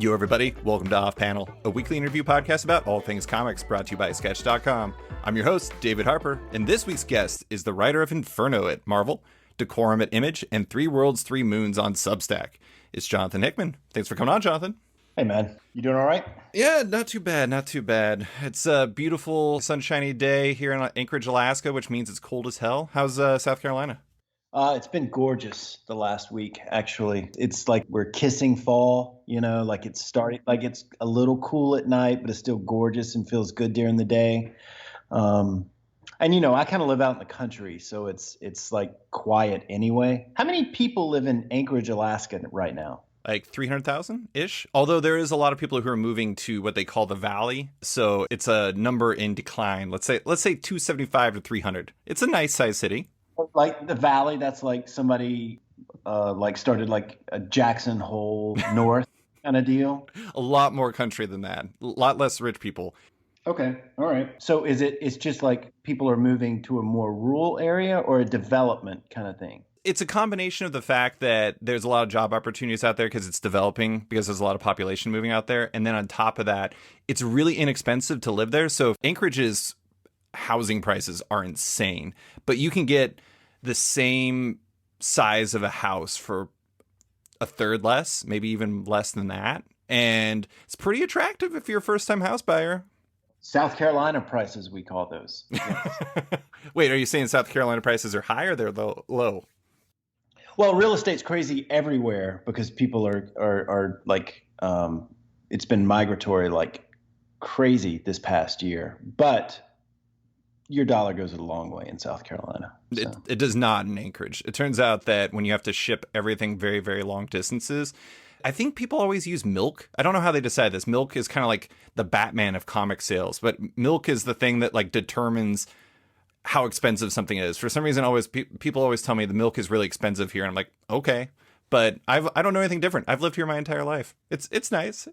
Yo, everybody. Welcome to Off Panel, a weekly interview podcast about all things comics brought to you by Sketch.com. I'm your host, David Harper, and this week's guest is the writer of Inferno at Marvel, Decorum at Image, and 3 Worlds, 3 Moons on Substack. It's Jonathan Hickman. Thanks for coming on, Jonathan. Hey, man. You doing all right? Yeah, not too bad, not too bad. It's a beautiful, sunshiny day here in Anchorage, Alaska, which means it's cold as hell. How's South Carolina? It's been gorgeous the last week, actually. It's like we're kissing fall, like it's starting, like it's a little cool at night, but it's still gorgeous and feels good during the day. And I kind of live out in the country, so it's like quiet anyway. How many people live in Anchorage, Alaska right now? Like 300,000-ish. Although there is a lot of people who are moving to what they call the Valley. So it's a number in decline. Let's say 275 to 300. It's a nice sized city. Like the Valley, that's like somebody started like a Jackson Hole North kind of deal. A lot more country than that. A lot less rich people. Okay. All right. So it's just like people are moving to a more rural area or a development kind of thing? It's a combination of the fact that there's a lot of job opportunities out there because it's developing, because there's a lot of population moving out there. And then on top of that, it's really inexpensive to live there. So Anchorage's housing prices are insane, but you can get the same size of a house for a third less, maybe even less than that. And it's pretty attractive if you're a first-time house buyer. South Carolina prices, we call those. Yes. Wait, are you saying South Carolina prices are high or they're low? Well, real estate's crazy everywhere because people are like, it's been migratory like crazy this past year. But your dollar goes a long way in South Carolina. So. It does not in Anchorage. It turns out that when you have to ship everything very, very long distances, I think people always use milk. I don't know how they decide this. Milk is kind of like the Batman of comic sales, but milk is the thing that like determines how expensive something is. For some reason, people always tell me the milk is really expensive here. And I'm like, okay, but I don't know anything different. I've lived here my entire life. It's nice.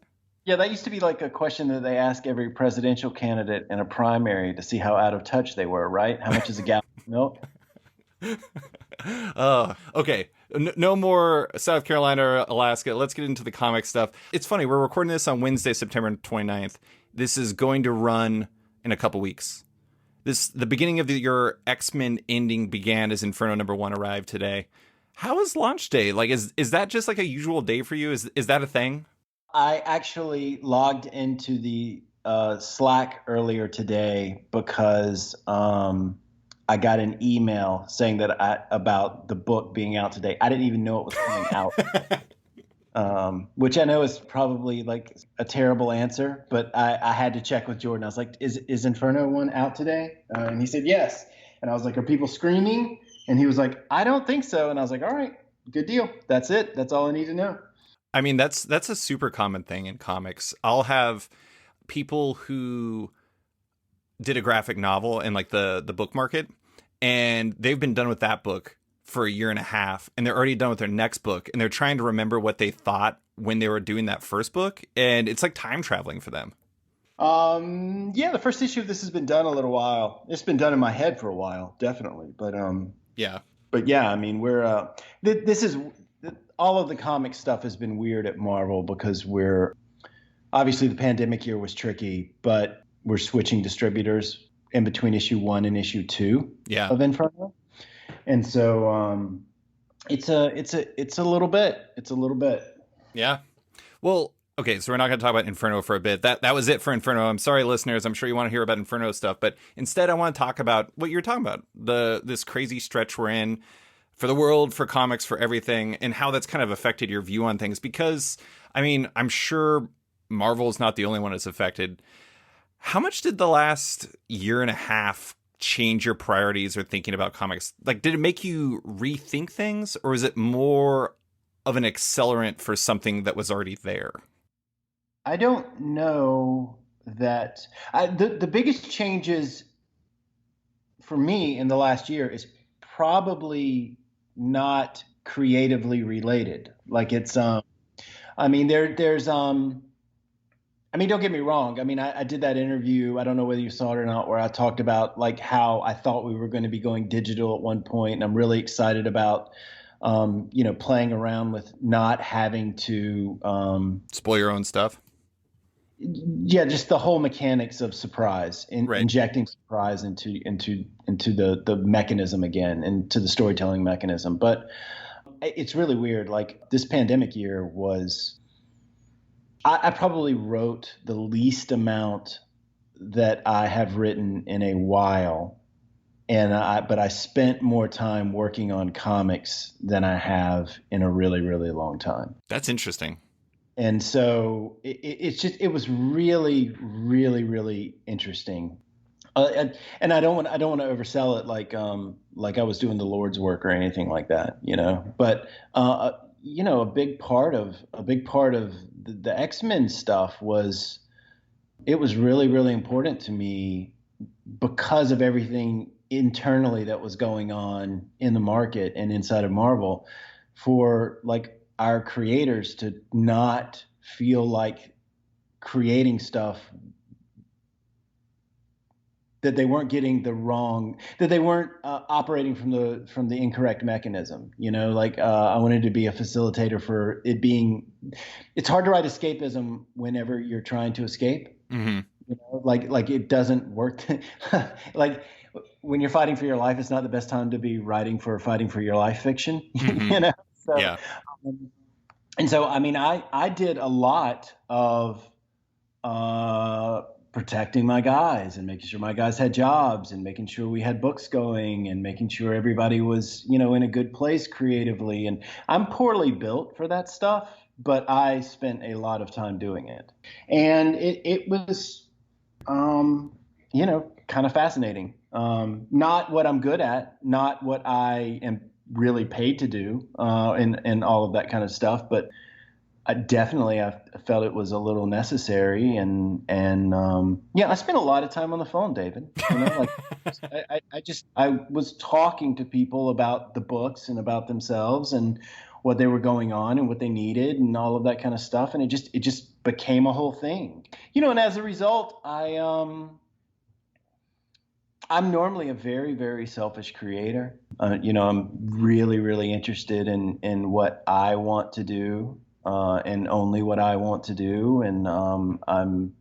Yeah, that used to be like a question that they ask every presidential candidate in a primary to see how out of touch they were, right? How much is a gallon of milk? Okay. No more South Carolina or Alaska. Let's get into the comic stuff. It's funny. We're recording this on Wednesday, September 29th. This is going to run in a couple weeks. The beginning of your X-Men ending began as Inferno #1 arrived today. How is launch day? Like, is that just like a usual day for you? Is that a thing? I actually logged into the Slack earlier today because I got an email saying that about the book being out today. I didn't even know it was coming out, which I know is probably like a terrible answer, but I had to check with Jordan. I was like, is Inferno 1 out today? And he said, yes. And I was like, are people screaming? And he was like, I don't think so. And I was like, all right, good deal. That's it. That's all I need to know. I mean, that's a super common thing in comics. I'll have people who did a graphic novel in like the book market, and they've been done with that book for a year and a half, and they're already done with their next book, and they're trying to remember what they thought when they were doing that first book, and it's like time traveling for them. Yeah, the first issue of this has been done a little while. It's been done in my head for a while, definitely. But yeah. But yeah, I mean, we're this is. All of the comic stuff has been weird at Marvel because obviously the pandemic year was tricky, but we're switching distributors in between issue 1 and issue 2 of Inferno. And so it's a little bit. Yeah. Well, okay, so we're not going to talk about Inferno for a bit. That was it for Inferno. I'm sorry, listeners. I'm sure you want to hear about Inferno stuff, but instead I want to talk about what you're talking about, this crazy stretch we're in for the world, for comics, for everything, and how that's kind of affected your view on things. Because, I mean, I'm sure Marvel is not the only one that's affected. How much did the last year and a half change your priorities or thinking about comics? Like, did it make you rethink things, or is it more of an accelerant for something that was already there? I don't know that. The biggest changes for me in the last year is probably not creatively related. Like it's, I mean, there's, I mean, don't get me wrong. I mean, I did that interview. I don't know whether you saw it or not, where I talked about like how I thought we were going to be going digital at one point, and I'm really excited about playing around with not having to, Spoil your own stuff. yeah, just the whole mechanics of surprise, Right. injecting surprise into the mechanism again, into the storytelling mechanism. But it's really weird. Like this pandemic year was, I probably wrote the least amount that I have written in a while, but I spent more time working on comics than I have in a really, really long time. That's interesting. And so it was really, really, really interesting. And I don't want to oversell it like I was doing the Lord's work or anything like that, But a big part of the X-Men stuff was, it was really, really important to me because of everything internally that was going on in the market and inside of Marvel, for like our creators to not feel like creating stuff that they weren't getting the wrong, that they weren't operating from the incorrect mechanism. I wanted to be a facilitator for it being. It's hard to write escapism whenever you're trying to escape. Mm-hmm. Like it doesn't work. Like when you're fighting for your life, it's not the best time to be writing for fighting for your life fiction. Mm-hmm. So, Yeah. and so I mean, I did a lot of uh, protecting my guys and making sure my guys had jobs and making sure we had books going and making sure everybody was, in a good place creatively. And I'm poorly built for that stuff, but I spent a lot of time doing it. And it was, kind of fascinating. Not what I'm good at, not what I am really paid to do, and all of that kind of stuff, but I felt it was a little necessary, and yeah, I spent a lot of time on the phone, David. Like I was talking to people about the books and about themselves and what they were going on and what they needed and all of that kind of stuff, and it just became a whole thing, And as a result, I'm normally a very, very selfish creator. I'm really, really interested in what I want to do, and only what I want to do. And I'm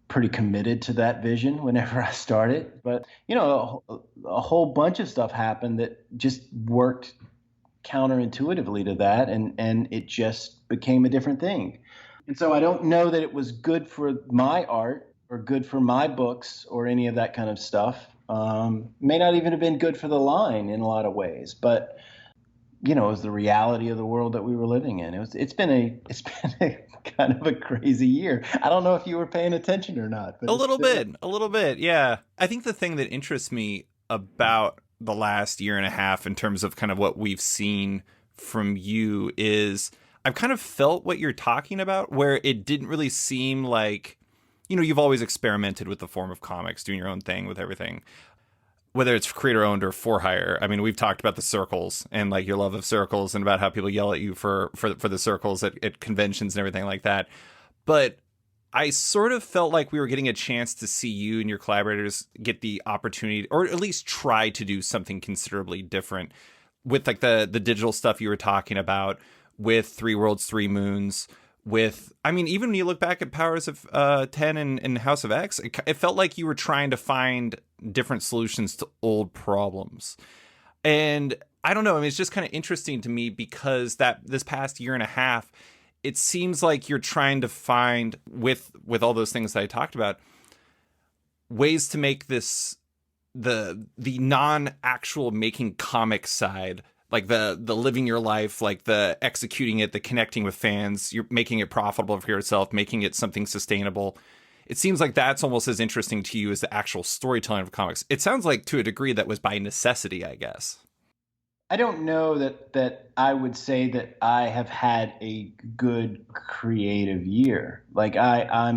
pretty committed to that vision whenever I start it. But, a whole bunch of stuff happened that just worked counterintuitively to that. And it just became a different thing. And so I don't know that it was good for my art or good for my books or any of that kind of stuff. May not even have been good for the line in a lot of ways, but it was the reality of the world that we were living in. It's been a kind of a crazy year. I don't know if you were paying attention or not, but A little bit. Yeah. I think the thing that interests me about the last year and a half in terms of kind of what we've seen from you is I've kind of felt what you're talking about, where it didn't really seem like, you've always experimented with the form of comics, doing your own thing with everything, whether it's creator owned or for hire. I mean, we've talked about the circles and like your love of circles and about how people yell at you for the circles at conventions and everything like that. But I sort of felt like we were getting a chance to see you and your collaborators get the opportunity, or at least try to do something considerably different with like the digital stuff you were talking about, with Three Worlds, Three Moons, with, I mean, even when you look back at Powers of 10 and House of X, it felt like you were trying to find different solutions to old problems. And I don't know, I mean, it's just kind of interesting to me because that this past year and a half, it seems like you're trying to find, with all those things that I talked about, ways to make this the non-actual making comic side, like the living your life, like the executing it, the connecting with fans, you're making it profitable for yourself, making it something sustainable. It seems like that's almost as interesting to you as the actual storytelling of comics. It sounds like to a degree that was by necessity, I guess. I don't know that I would say that I have had a good creative year. Like I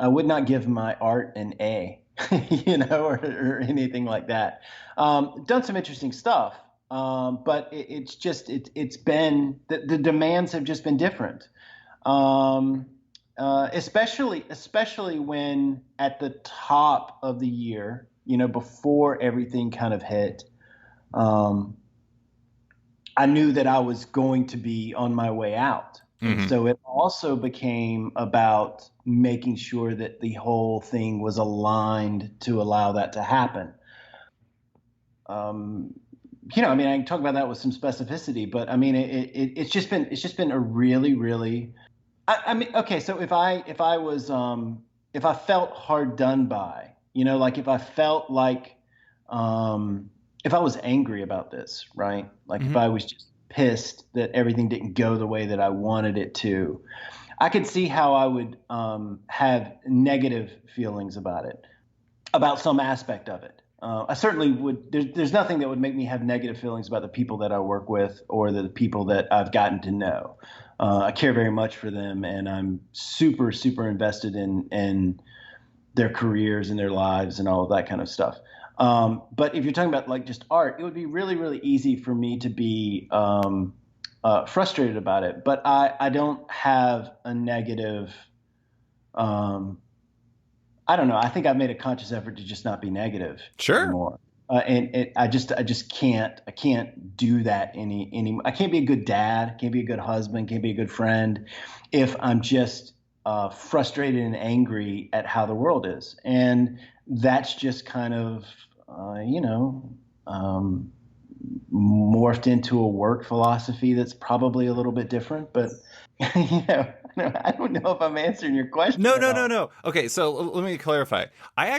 would not give my art an A, or anything like that. Done some interesting stuff, but it's been the demands have just been different. Especially when at the top of the year, before everything kind of hit. I knew that I was going to be on my way out. And Hmm. so it also became about making sure that the whole thing was aligned to allow that to happen. Um, I mean, I can talk about that with some specificity, but I mean, it's just been a really, really. I mean, okay, so if I felt hard done by, like if I was angry about this, right? Like if Hmm. I was just pissed that everything didn't go the way that I wanted it to, I could see how I would have negative feelings about it, about some aspect of it. I certainly would. There's nothing that would make me have negative feelings about the people that I work with or the people that I've gotten to know. I care very much for them, and I'm super, super invested in their careers and their lives and all of that kind of stuff. But if you're talking about like just art, it would be really, really easy for me to be frustrated about it. But I don't have a negative. Um, I don't know. I think I've made a conscious effort to just not be negative Sure. anymore. I just can't. I can't do that any. I can't be a good dad. Can't be a good husband. Can't be a good friend if I'm just frustrated and angry at how the world is. And that's just kind of, um, morphed into a work philosophy that's probably a little bit different. But I don't know if I'm answering your question No, at no, no, all. no. Okay, so let me clarify. I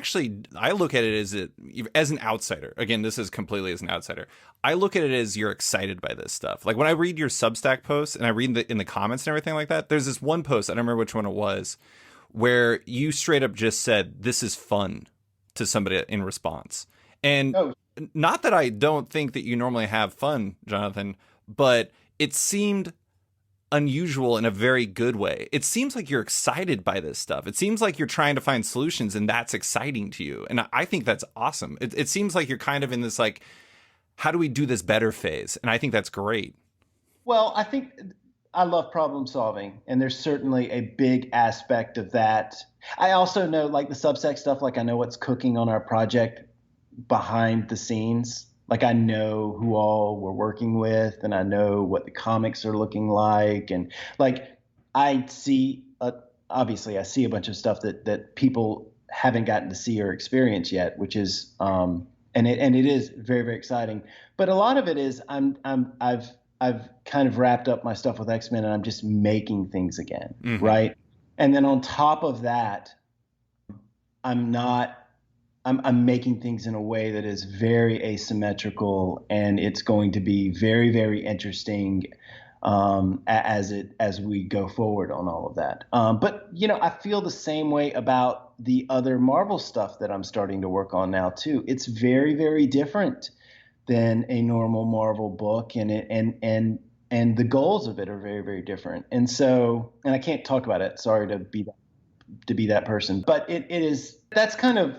look at it as an outsider. Again, this is completely as an outsider. I look at it as you're excited by this stuff. Like when I read your Substack posts and I read in the comments and everything like that. There's this one post, I don't remember which one it was, where you straight up just said this is fun to somebody in response. And Oh, not that I don't think that you normally have fun, Jonathan, but it seemed unusual in a very good way. It seems like you're excited by this stuff. It seems like you're trying to find solutions and that's exciting to you. And I think that's awesome. It seems like you're kind of in this like, how do we do this better phase? And I think that's great. well, I think I love problem solving, and there's certainly a big aspect of that. I also know, like the Substack stuff, like I know what's cooking on our project behind the scenes. Like I know who all we're working with, and I know what the comics are looking like, and like I see, obviously, I see a bunch of stuff that people haven't gotten to see or experience yet, which is, and it is very, very exciting. But a lot of it is I've kind of wrapped up my stuff with X-Men, and I'm just making things again, Hmm. right? And then on top of that, I'm not I'm making things in a way that is very asymmetrical, and it's going to be very, very interesting as we go forward on all of that. But I feel the same way about the other Marvel stuff that I'm starting to work on now too. It's very, very different than a normal Marvel book, and the goals of it are very, very different. And so, and I can't talk about it. Sorry to be that person, but it is that's kind of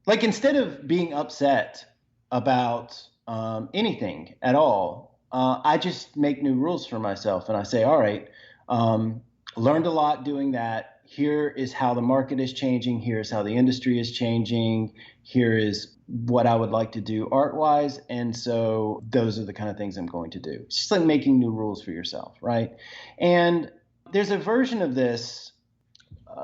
like instead of being upset about anything at all, I just make new rules for myself, and I say, all right, um, learned a lot doing that. Here is how the market is changing. Here's how the industry is changing. Here is what I would like to do art wise. And so those are the kind of things I'm going to do. It's just like making new rules for yourself, right? And there's a version of this.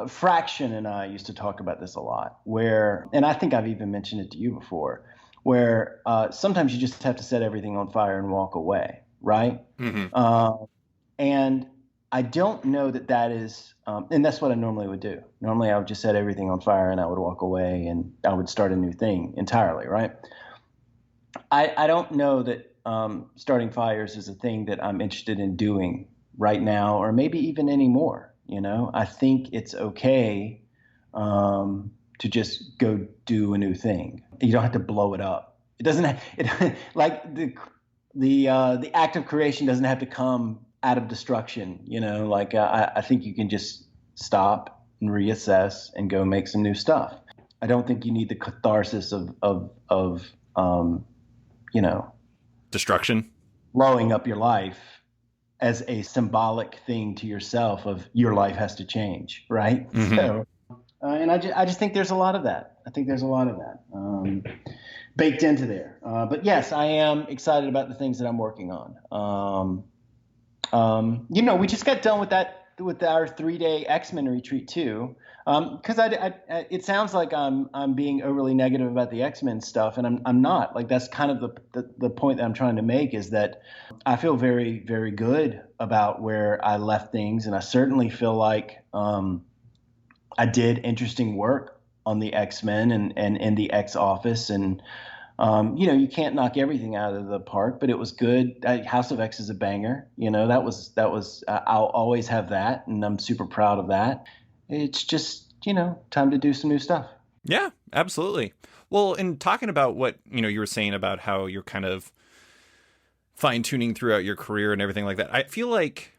Fraction and I used to talk about this a lot, and I think I've even mentioned it to you before, where sometimes you just have to set everything on fire and walk away, right? Hmm. Uh, and I don't know that is, and that's what I normally would do. Normally, I would just set everything on fire and I would walk away and I would start a new thing entirely, right? I don't know that starting fires is a thing that I'm interested in doing right now, or maybe even anymore. I think it's okay to just go do a new thing. You don't have to blow it up. It doesn't have, it like the act of creation doesn't have to come out of destruction. Like I think you can just stop and reassess and go make some new stuff. I don't think you need the catharsis of you know, Destruction. blowing up your life as a symbolic thing to yourself of your life has to change, right? Hmm. So, and I just think there's a lot of that. I think there's a lot of that. baked into there. But yes, I am excited about the things that I'm working on. We just got done with our 3-day X-Men retreat too. Because it sounds like I'm being overly negative about the X-Men stuff, and I'm not. Like that's kind of the point that I'm trying to make is that I feel very, very good about where I left things, and I certainly feel like I did interesting work on the X-Men and in the X Office, and you can't knock everything out of the park, but it was good. House of X is a banger. That was I'll always have that, and I'm super proud of that. It's just time to do some new stuff. Yeah, absolutely. Well, in talking about what you were saying about how you're kind of fine tuning throughout your career and everything like that, I feel like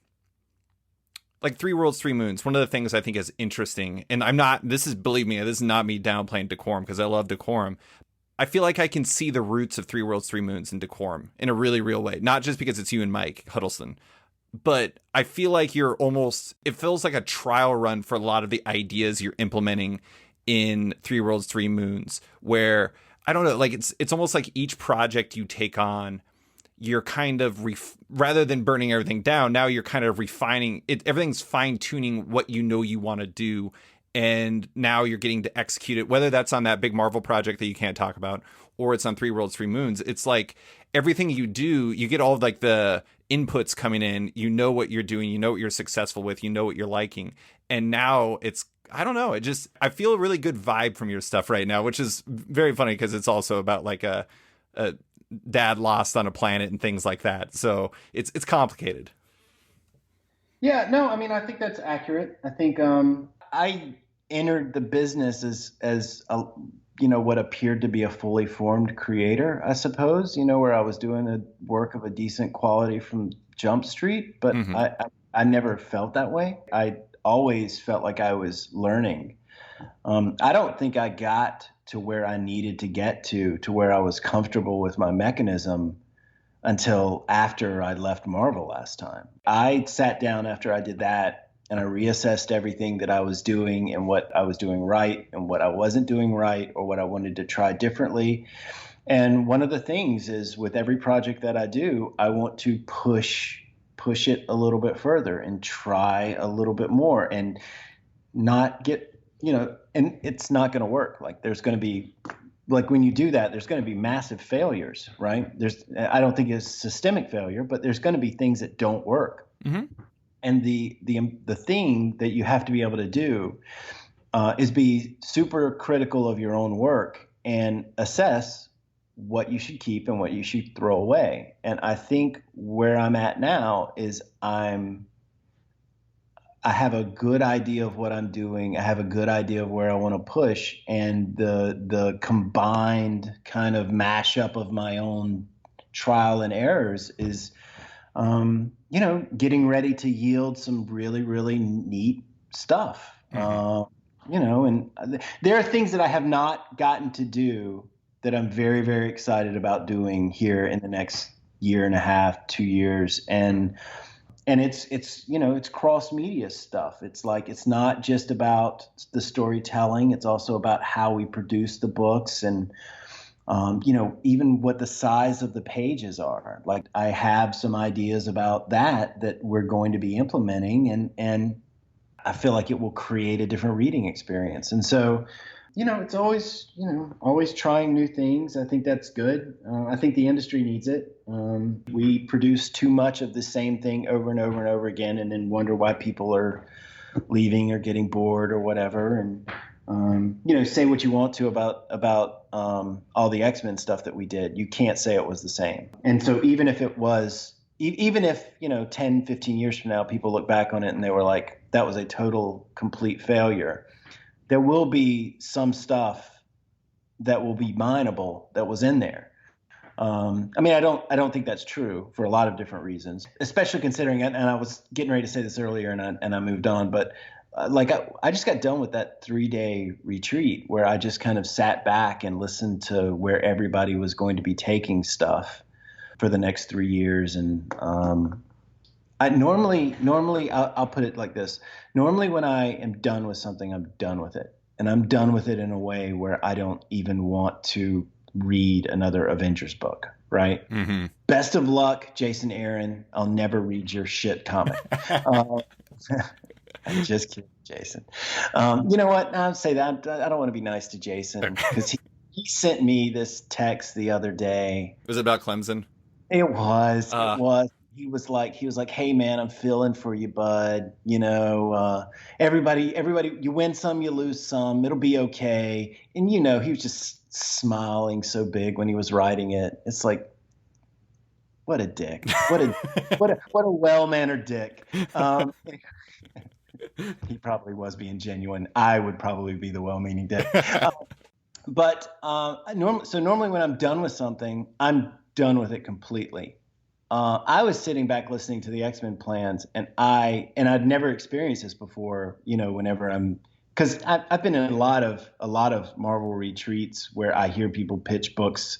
Three Worlds, Three Moons, one of the things I think is interesting, and believe me, this is not me downplaying Decorum because I love Decorum. I feel like I can see the roots of Three Worlds, Three Moons in Decorum in a really real way. Not just because it's you and Mike Huddleston, but I feel like it feels like a trial run for a lot of the ideas you're implementing in Three Worlds, Three Moons, where, I don't know, like it's almost like each project you take on, you're kind of, rather than burning everything down, now you're kind of refining it. Everything's fine tuning what you want to do. And now you're getting to execute it, whether that's on that big Marvel project that you can't talk about, or it's on Three Worlds, Three Moons. It's like everything you do, you get all of like the inputs coming in, what you're doing, what you're successful with, what you're liking. And now I don't know, I feel a really good vibe from your stuff right now, which is very funny because it's also about like a dad lost on a planet and things like that. So it's complicated. Yeah, no, I mean, I think that's accurate. I think I entered the business as what appeared to be a fully formed creator, I suppose, where I was doing the work of a decent quality from Jump Street, but Mm-hmm. I never felt that way. I always felt like I was learning. I don't think I got to where I needed to get to where I was comfortable with my mechanism until after I left Marvel last time. I sat down after I did that and I reassessed everything that I was doing and what I was doing right and what I wasn't doing right or what I wanted to try differently. And one of the things is with every project that I do, I want to push it a little bit further and try a little bit more and not get, and it's not going to work. Like there's going to be, like when you do that, there's going to be massive failures, right? I don't think it's systemic failure, but there's going to be things that don't work. Mm-hmm. And the thing that you have to be able to do is be super critical of your own work and assess what you should keep and what you should throw away. And I think where I'm at now is I have a good idea of what I'm doing. I have a good idea of where I want to push, and the combined kind of mashup of my own trial and errors is getting ready to yield some really, really neat stuff. Mm-hmm. And there are things that I have not gotten to do that I'm very, very excited about doing here in the next year and a half, 2 years. And it's cross media stuff. It's like, it's not just about the storytelling. It's also about how we produce the books and, even what the size of the pages are. Like I have some ideas about that we're going to be implementing, and I feel like it will create a different reading experience. And so, it's always trying new things. I think that's good. I think the industry needs it. We produce too much of the same thing over and over and over again, and then wonder why people are leaving or getting bored or whatever. And say what you want to about all the X-Men stuff that we did. You can't say it was the same. And so even if it was, even if, 10, 15 years from now, people look back on it and they were like, that was a total, complete failure, there will be some stuff that will be mineable that was in there. I don't think that's true for a lot of different reasons, especially considering, and I was getting ready to say this earlier and I moved on, but I just got done with that 3-day retreat where I just kind of sat back and listened to where everybody was going to be taking stuff for the next 3 years. And I normally I'll put it like this. Normally when I am done with something, I'm done with it. And I'm done with it in a way where I don't even want to read another Avengers book, right? Mm-hmm. Best of luck, Jason Aaron. I'll never read your shit comic. Uh, I'm just kidding, Jason. You know what? I'll say that. I don't want to be nice to Jason because he sent me this text the other day. Was it about Clemson? It was. It Uh, was. He was like, hey man, I'm feeling for you, bud. Everybody, you win some, you lose some. It'll be okay. And he was just smiling so big when he was writing it. It's like, what a dick. What a well-mannered dick. He probably was being genuine. I would probably be the well-meaning dick. Normally when I'm done with something, I'm done with it completely. I was sitting back listening to the X-Men plans, and I'd never experienced this before. Because I've been in a lot of Marvel retreats where I hear people pitch books.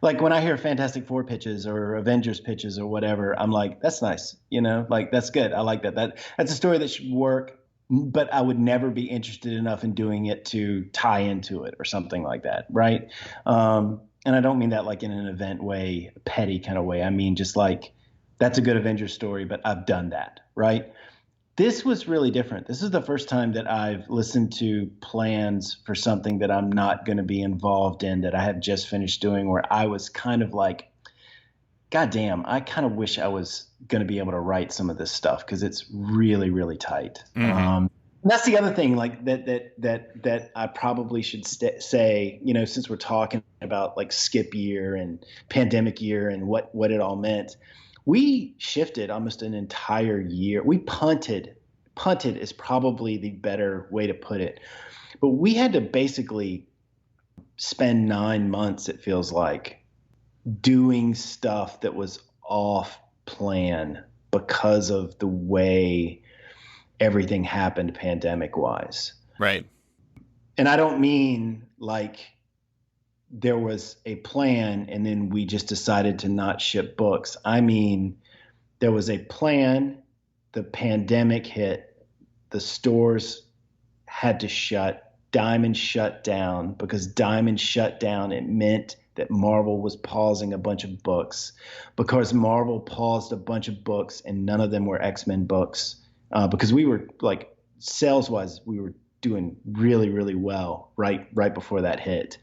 Like when I hear Fantastic Four pitches or Avengers pitches or whatever, I'm like, that's nice, like that's good. I like that. That's a story that should work, but I would never be interested enough in doing it to tie into it or something like that, right? And I don't mean that like in an event way, petty kind of way. I mean just like that's a good Avengers story, but I've done that, right? This was really different. This is the first time that I've listened to plans for something that I'm not going to be involved in, that I have just finished doing, where I was kind of like, God damn, I kind of wish I was going to be able to write some of this stuff because it's really, really tight. mm-hmm. And that's the other thing, like that I probably should say, since we're talking about like skip year and pandemic year and what it all meant. We shifted almost an entire year. We punted. Punted is probably the better way to put it. But we had to basically spend 9 months, it feels like, doing stuff that was off plan because of the way everything happened pandemic wise. Right. And I don't mean like there was a plan and then we just decided to not ship books. I mean, there was a plan, the pandemic hit, the stores had to shut, Diamond shut down. Because Diamond shut down, it meant that Marvel was pausing a bunch of books. Because Marvel paused a bunch of books and none of them were X-Men books. Because we were like, sales-wise, we were doing really, really well right before that hit.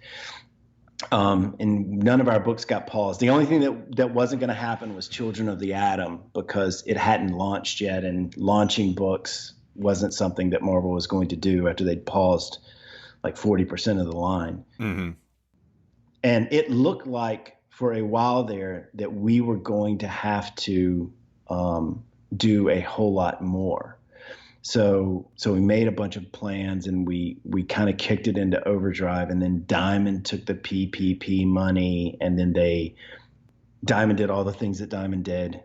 And none of our books got paused. The only thing that wasn't going to happen was Children of the Atom, because it hadn't launched yet, and launching books wasn't something that Marvel was going to do after they'd paused like 40% of the line. Mm-hmm. And it looked like for a while there that we were going to have to do a whole lot more. So we made a bunch of plans and we kind of kicked it into overdrive, and then Diamond took the PPP money, and then Diamond did all the things that Diamond did.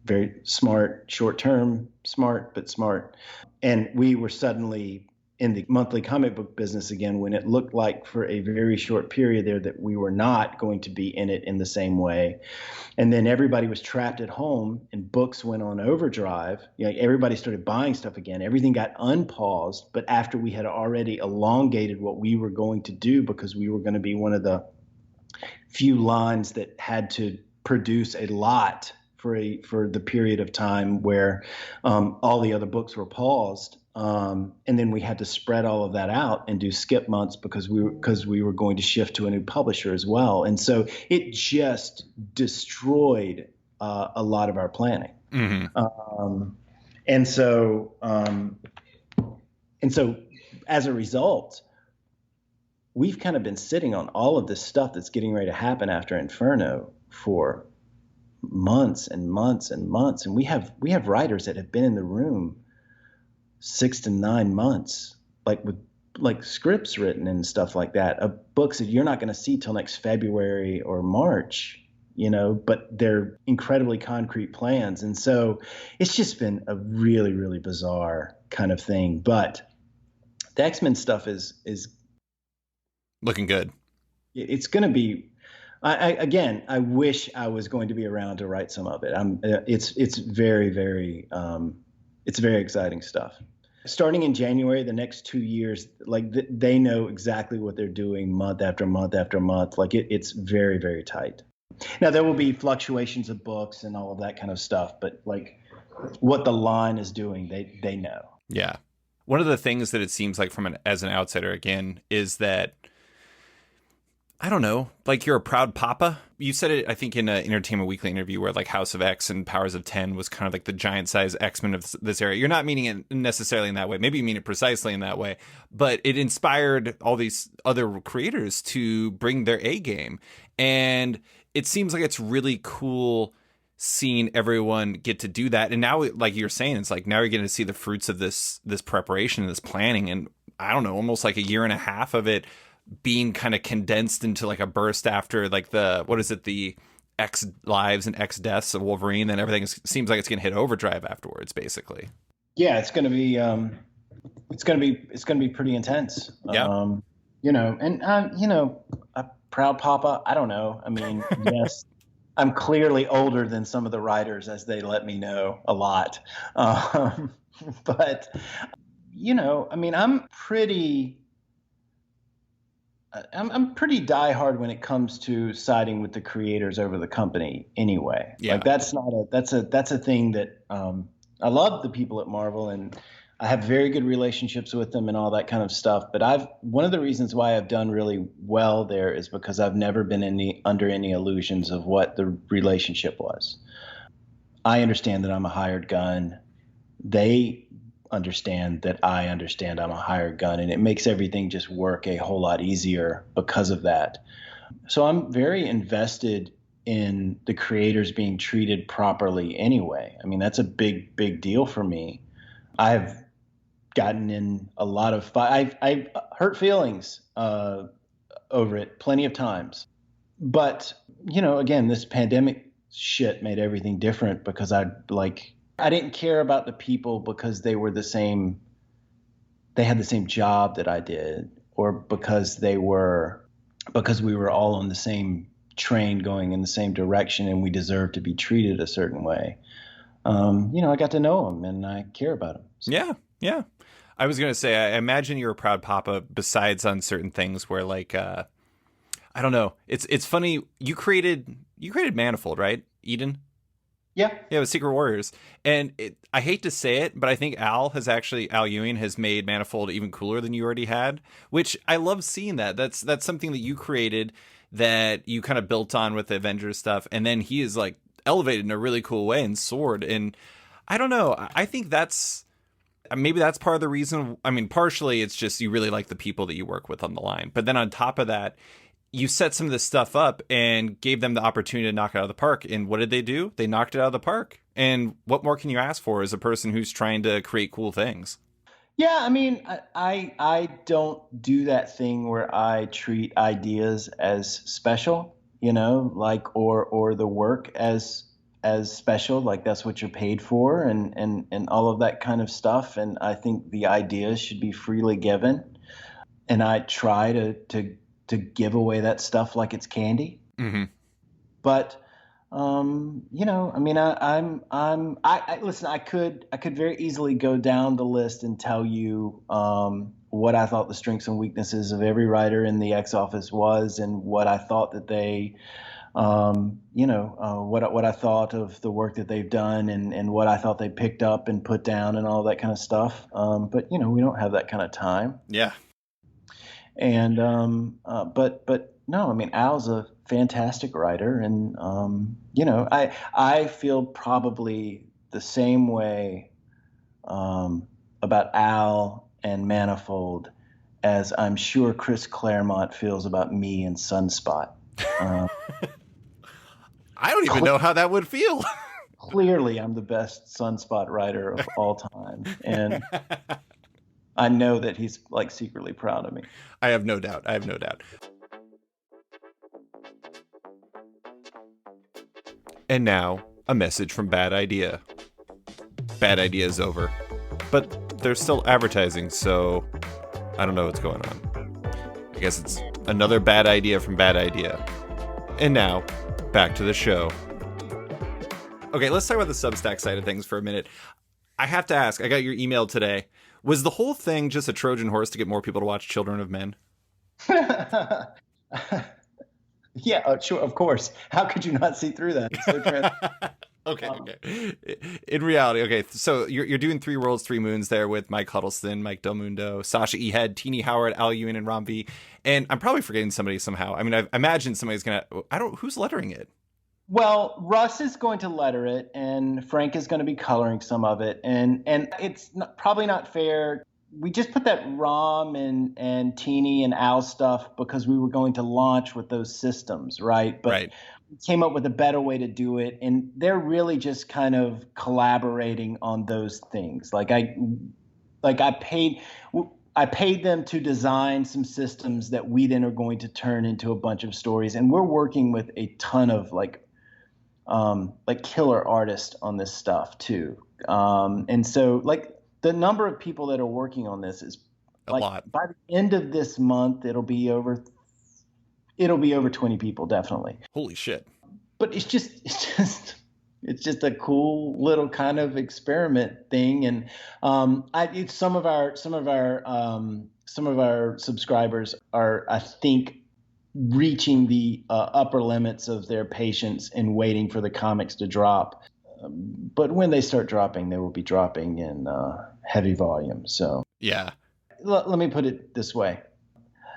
Very smart, short term, smart, but smart. And we were suddenly in the monthly comic book business again, when it looked like for a very short period there that we were not going to be in it in the same way. And then everybody was trapped at home and books went on overdrive. Everybody started buying stuff again. Everything got unpaused. But after we had already elongated what we were going to do, because we were going to be one of the few lines that had to produce a lot for the period of time where all the other books were paused. And then we had to spread all of that out and do skip months because we were going to shift to a new publisher as well. And so it just destroyed a lot of our planning. Mm-hmm. And so as a result, we've kind of been sitting on all of this stuff that's getting ready to happen after Inferno for months and months and months. And we have writers that have been in the room 6 to 9 months, with scripts written and stuff like that, of books that you're not going to see till next February or March, but they're incredibly concrete plans. And so it's just been a really, really bizarre kind of thing. But the X-Men stuff is looking good. It's going to be, I wish I was going to be around to write some of it. It's very, very, it's very exciting stuff. Starting in January, the next 2 years, like they know exactly what they're doing month after month after month. Like it's very, very tight. Now there will be fluctuations of books and all of that kind of stuff, but like what the line is doing, they know. Yeah. One of the things that it seems like as an outsider again is that I don't know, like you're a proud papa. You said it, I think, in an Entertainment Weekly interview where like House of X and Powers of 10 was kind of like the giant size X-Men of this era. You're not meaning it necessarily in that way. Maybe you mean it precisely in that way, but it inspired all these other creators to bring their A game. And it seems like it's really cool seeing everyone get to do that. And now, like you're saying, it's like now you're getting to see the fruits of this preparation and this planning. And I don't know, almost like a year and a half of it being kind of condensed into like a burst after like the X lives and X deaths of Wolverine, then everything seems like it's going to hit overdrive afterwards, basically. Yeah, it's going to be pretty intense. Yeah. A proud papa. I don't know. I mean, yes, I'm clearly older than some of the writers, as they let me know a lot. But I mean, I'm pretty diehard when it comes to siding with the creators over the company. Anyway, Yeah. like that's a thing that I love the people at Marvel, and I have very good relationships with them and all that kind of stuff. But one of the reasons why I've done really well there is because I've never been under any illusions of what the relationship was. I understand that I'm a hired gun. They understand that I understand I'm a hired gun, and it makes everything just work a whole lot easier because of that. So I'm very invested in the creators being treated properly anyway. I mean, that's a big, big deal for me. I've gotten in a lot of I've hurt feelings over it plenty of times. But, again, this pandemic shit made everything different because I didn't care about the people because they had the same job that I did, or because we were all on the same train going in the same direction and we deserved to be treated a certain way. I got to know them and I care about them. So. Yeah. Yeah. I was going to say, I imagine you're a proud papa besides on certain things where like, I don't know. It's funny. You created Manifold, right? Eden? Yeah, with Secret Warriors. And I hate to say it, but I think Al Ewing has made Manifold even cooler than you already had, which I love seeing that. That's something that you created that you kind of built on with the Avengers stuff. And then he is like elevated in a really cool way in Sword. And I don't know. I think maybe that's part of the reason. I mean, partially it's just you really like the people that you work with on the line. But then on top of that, you set some of this stuff up and gave them the opportunity to knock it out of the park. And what did they do? They knocked it out of the park. And what more can you ask for as a person who's trying to create cool things? Yeah, I mean, I don't do that thing where I treat ideas as special, like or the work as special, like that's what you're paid for, and all of that kind of stuff. And I think the ideas should be freely given. And I try to give away that stuff like it's candy. Mm-hmm. But, I mean, I listen, I could very easily go down the list and tell you what I thought the strengths and weaknesses of every writer in the X Office was, and what I thought that they, what I thought of the work that they've done, and what I thought they picked up and put down and all that kind of stuff. But, we don't have that kind of time. Yeah. And but no, I mean, Al's a fantastic writer, and I feel probably the same way about Al and Manifold as I'm sure Chris Claremont feels about me and Sunspot. I don't even know how that would feel. Clearly, I'm the best Sunspot writer of all time, and I know that he's like secretly proud of me. I have no doubt. And now, a message from Bad Idea. Bad Idea is over. But there's still advertising, so I don't know what's going on. I guess it's another bad idea from Bad Idea. And now, back to the show. Okay, let's talk about the Substack side of things for a minute. I have to ask, I got your email today Was the whole thing just a Trojan horse to get more people to watch Children of Men? Yeah, sure, of course. How could you not see through that? It's so trans. Okay, okay. In reality, okay, so you're doing Three Worlds, Three Moons there with Mike Huddleston, Mike Del Mundo, Sasha E. Head, Teenie Howard, Al Ewing, and Rom V. And I'm probably forgetting somebody somehow. I mean, I imagine somebody's who's lettering it? Well, Russ is going to letter it, and Frank is going to be coloring some of it, and it's probably not fair. We just put that Rom and Teeny and Al stuff because we were going to launch with those systems, right? But Right. we came up with a better way to do it, and they're really just kind of collaborating on those things. I paid them to design some systems that we then are going to turn into a bunch of stories, and we're working with a ton of like killer artists on this stuff too. And so like the number of people that are working on this is a lot. By the end of this month, it'll be over 20 people, definitely. Holy shit. But it's just a cool little kind of experiment thing. And some of our subscribers are, I think, reaching the upper limits of their patience and waiting for the comics to drop. But when they start dropping, they will be dropping in heavy volume. So yeah, let me put it this way.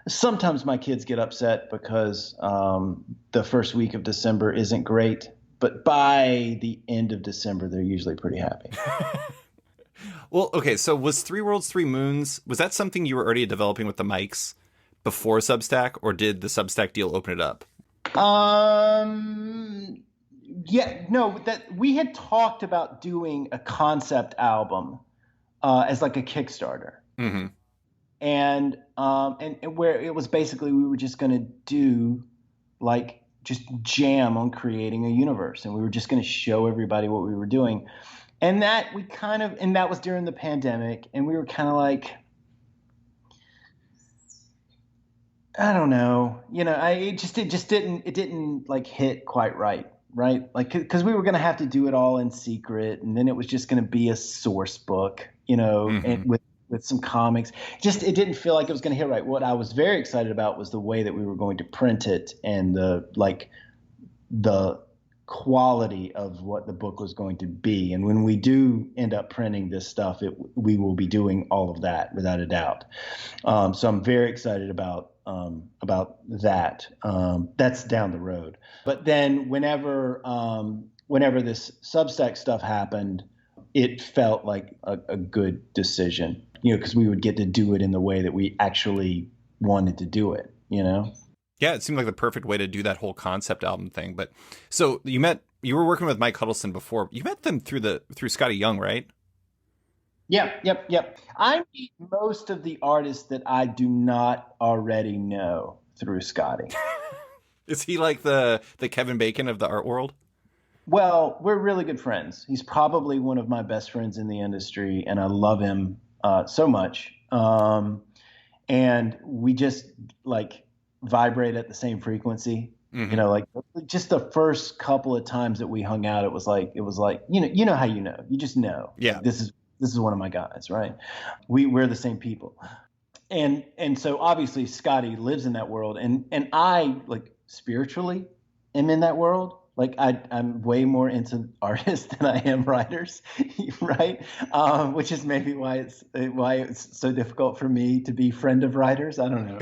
Sometimes my kids get upset because the first week of December isn't great. But by the end of December, they're usually pretty happy. Well, okay, so was Three Worlds, Three Moons, was that something you were already developing with the mics before Substack, or did the Substack deal open it up? Yeah, no, that we had talked about doing a concept album as like a Kickstarter. Mm-hmm. And where it was basically we were just going to do like just jam on creating a universe, and we were just going to show everybody what we were doing. And that was during the pandemic, and we were kind of like, I don't know, it didn't like hit quite right, like because we were going to have to do it all in secret, and then it was just going to be a source book, Mm-hmm. and with some comics. Just it didn't feel like it was going to hit right. What I was very excited about was the way that we were going to print it, and the quality of what the book was going to be. And when we do end up printing this stuff, we will be doing all of that without a doubt. So I'm very excited about that. That's down the road. But then whenever this Substack stuff happened, it felt like a good decision, because we would get to do it in the way that we actually wanted to do it, Yeah, it seemed like the perfect way to do that whole concept album thing. But so you were working with Mike Huddleston before. You met them through Scotty Young, right? Yep. I meet most of the artists that I do not already know through Scotty. Is he like the Kevin Bacon of the art world? Well, we're really good friends. He's probably one of my best friends in the industry, and I love him so much. And we just like vibrate at the same frequency. Mm-hmm. Like just the first couple of times that we hung out, it was like you know how you just know. Yeah. Like, this is one of my guys, right? We're the same people. And so obviously Scotty lives in that world, and I like spiritually am in that world. Like I'm way more into artists than I am writers, right? Which is maybe why it's so difficult for me to be friend of writers. I don't know.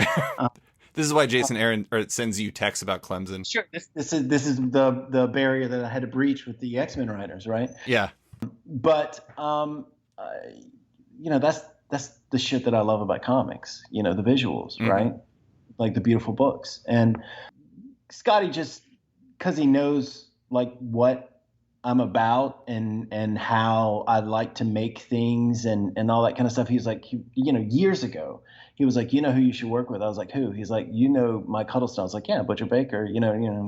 This is why Jason Aaron sends you texts about Clemson. Sure. This is the barrier that I had to breach with the X-Men writers, right? Yeah. But that's the shit that I love about comics. The visuals, Mm-hmm. right? Like the beautiful books. And Scotty, just because he knows like what I'm about and how I like to make things and all that kind of stuff. He's like, years ago, he was like, who you should work with? I was like, who? He's like, Mike Huddleston. I was like, yeah, Butcher Baker.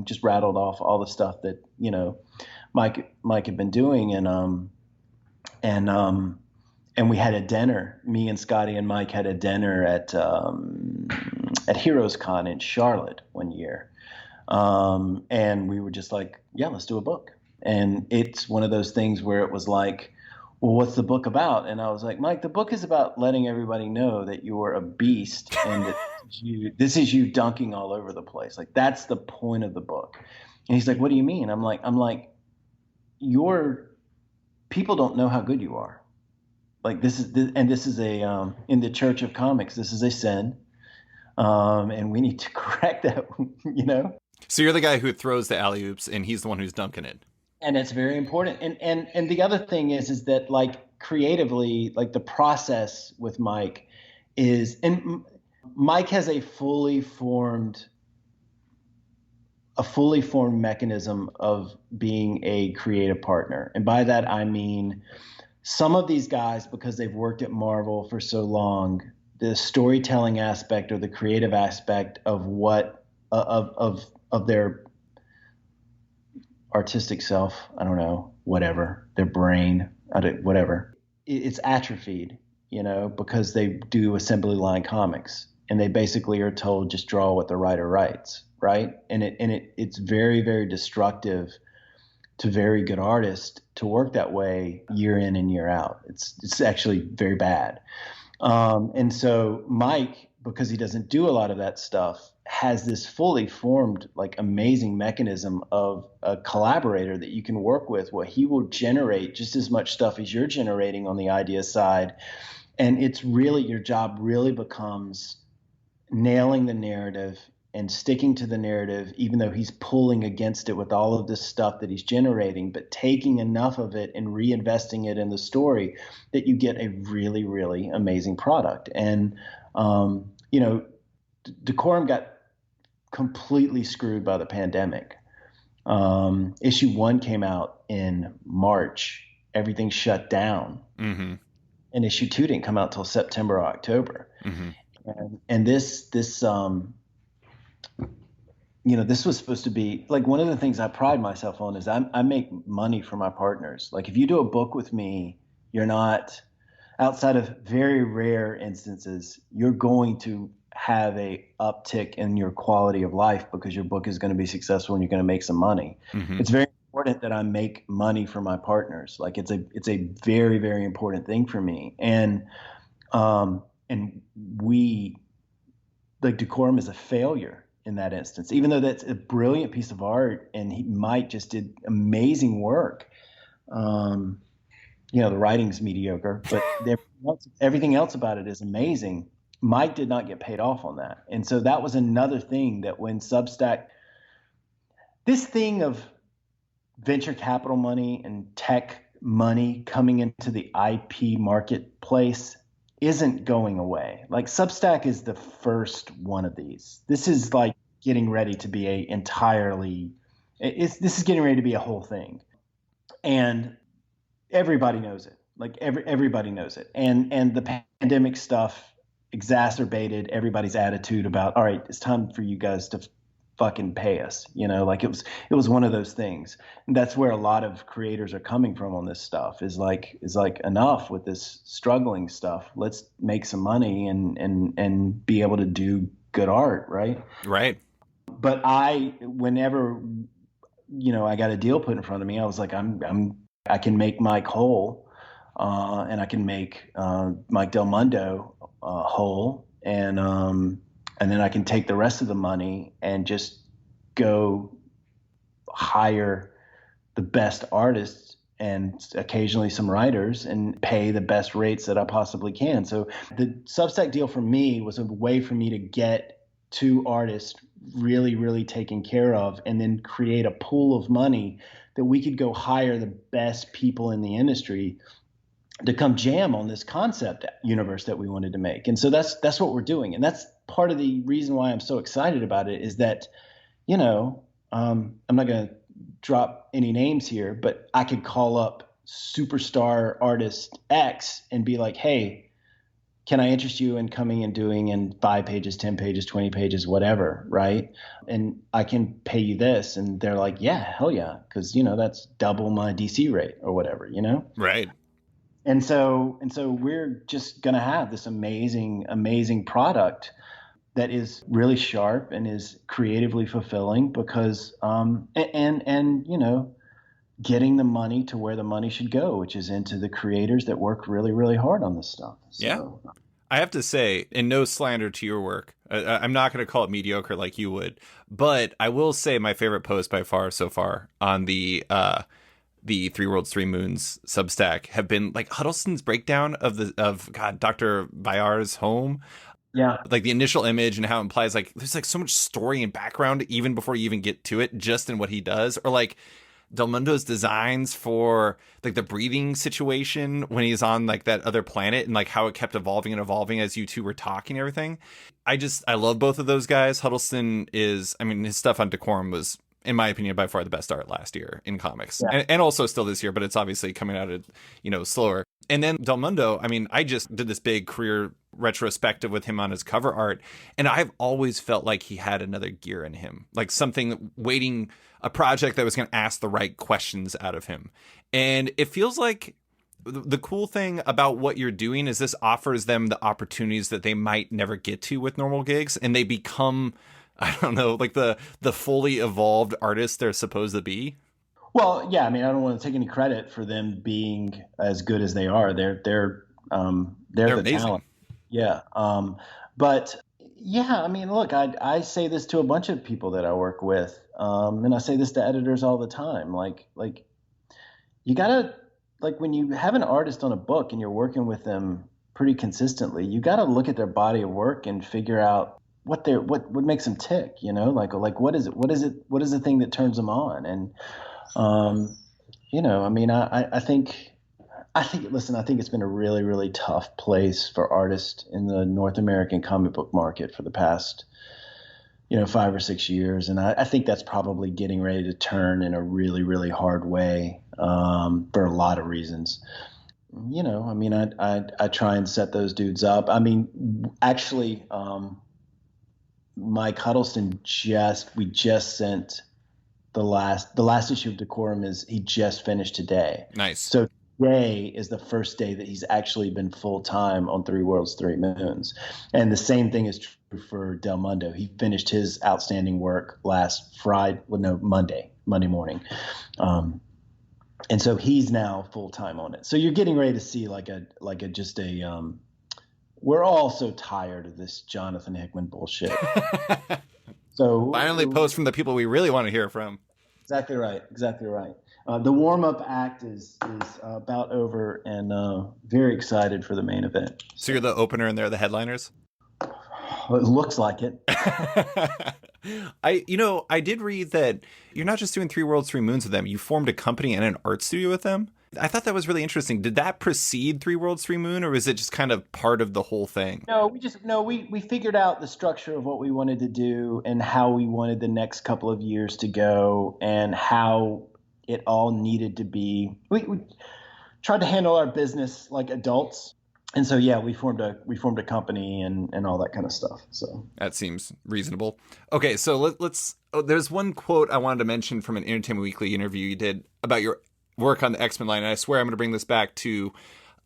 Just rattled off all the stuff that Mike had been doing, and we had a dinner. Me and Scotty and Mike had a dinner at Heroes Con in Charlotte one year, and we were just like, yeah, let's do a book. And it's one of those things where it was like, well, what's the book about? And I was like, Mike, the book is about letting everybody know that you are a beast and that this is you dunking all over the place. Like that's the point of the book. And he's like, what do you mean? I'm like, your people don't know how good you are. Like this is a in the Church of Comics, this is a sin, and we need to correct that. You know, So you're the guy who throws the alley oops, and he's the one who's dunking it. and it's very important. And the other thing is that like creatively, like the process with Mike is, and Mike has a fully formed mechanism of being a creative partner, and by that I mean some of these guys, because they've worked at Marvel for so long, the storytelling aspect or the creative aspect of what of their artistic self, I don't know, whatever, their brain, whatever, it's atrophied, you know, because they do assembly line comics and they basically are told just draw what the writer writes, right? And it's very, very destructive to very good artists to work that way year in and year out. It's actually very bad. And so Mike, because he doesn't do a lot of that stuff, has this fully formed, like amazing mechanism of a collaborator that you can work with, where he will generate just as much stuff as you're generating on the idea side. And it's really, your job really becomes nailing the narrative and sticking to the narrative, even though he's pulling against it with all of this stuff that he's generating, but taking enough of it and reinvesting it in the story that you get a really, really amazing product. And, you know, Decorum got completely screwed by the pandemic. Issue 1 came out in March. Everything shut down. Mm-hmm. And issue 2 didn't come out till September or October. Mm-hmm. And this you know, this was supposed to be like, one of the things I pride myself on is I make money for my partners. Like if you do a book with me, you're not, outside of very rare instances, you're going to have a uptick in your quality of life because your book is going to be successful and you're going to make some money. Mm-hmm. It's very important that I make money for my partners. Like it's a very, very important thing for me. And we, like, Decorum is a failure in that instance, even though that's a brilliant piece of art and Mike just did amazing work. You know, the writing's mediocre, but everything else about it is amazing. Mike did not get paid off on that. And so that was another thing that when Substack, this thing of venture capital money and tech money coming into the IP marketplace isn't going away. Like Substack is the first one of these. This is like getting ready to be this is getting ready to be a whole thing. And everybody knows it. Like everybody knows it. And the pandemic stuff exacerbated everybody's attitude about, all right, it's time for you guys to fucking pay us. You know, like it was one of those things. And that's where a lot of creators are coming from on this stuff, is like enough with this struggling stuff. Let's make some money and be able to do good art, right? Right. But whenever, you know, I got a deal put in front of me, I was like, I can make Mike whole, and I can make Mike Del Mundo whole, and then I can take the rest of the money and just go hire the best artists and occasionally some writers and pay the best rates that I possibly can. So the Substack deal for me was a way for me to get 2 artists really, really taken care of, and then create a pool of money that we could go hire the best people in the industry to come jam on this concept universe that we wanted to make. And so that's what we're doing. And that's part of the reason why I'm so excited about it, is that, you know, I'm not going to drop any names here, but I could call up superstar artist X and be like, hey, can I interest you in coming and doing in 5 pages, 10 pages, 20 pages, whatever, right? And I can pay you this. And they're like, yeah, hell yeah. Because, you know, that's double my DC rate or whatever, you know? Right. And so we're just going to have this amazing, amazing product that is really sharp and is creatively fulfilling because, and you know, getting the money to where the money should go, which is into the creators that work really, really hard on this stuff. Yeah. So, I have to say, and no slander to your work, I'm not going to call it mediocre like you would, but I will say my favorite post by far so far on the Three Worlds, Three Moons Substack have been like Huddleston's breakdown of Dr. Bayar's home, yeah. like the initial image and how it implies like there's like so much story and background even before you even get to it, just in what he does, or like Del Mundo's designs for like the breathing situation when he's on like that other planet, and like how it kept evolving and evolving as you two were talking and everything. I love both of those guys. Huddleston is, I mean, his stuff on Decorum was, in my opinion, by far the best art last year in comics, and also still this year, but it's obviously coming out at, slower. And then Del Mundo, I mean, I just did this big career retrospective with him on his cover art, and I've always felt like he had another gear in him, like something waiting, a project that was going to ask the right questions out of him. And it feels like the cool thing about what you're doing is this offers them the opportunities that they might never get to with normal gigs, and they become, I don't know, like the fully evolved artists they're supposed to be. Well, yeah, I mean, I don't want to take any credit for them being as good as they are. They're the amazing talent. Yeah. But yeah, I mean, look, I say this to a bunch of people that I work with. And I say this to editors all the time. Like you gotta, like when you have an artist on a book and you're working with them pretty consistently, you got to look at their body of work and figure out what makes them tick, like what is the thing that turns them on? And, I mean, I think, listen, I think it's been a really, really tough place for artists in the North American comic book market for the past, 5 or 6 years. And I think that's probably getting ready to turn in a really, really hard way, for a lot of reasons. I mean, I try and set those dudes up. I mean, actually, Mike Huddleston we just sent the last issue of Decorum he just finished today. Nice. So today is the first day that he's actually been full time on Three Worlds, Three Moons. And the same thing is true for Del Mundo. He finished his outstanding work Monday morning. And so he's now full time on it. So you're getting ready to see we're all so tired of this Jonathan Hickman bullshit. So finally post from the people we really want to hear from. Exactly right. The warm-up act is about over, and very excited for the main event. So you're the opener and they're the headliners? It looks like it. I did read that you're not just doing Three Worlds, Three Moons with them. You formed a company and an art studio with them. I thought that was really interesting. Did that precede Three Worlds, Three Moon, or was it just kind of part of the whole thing? No, we figured out the structure of what we wanted to do and how we wanted the next couple of years to go and how it all needed to be. We tried to handle our business like adults. And so, yeah, we formed a company and all that kind of stuff. So that seems reasonable. Okay, so let's. There's one quote I wanted to mention from an Entertainment Weekly interview you did about your work on the X-Men line, and I swear I'm going to bring this back to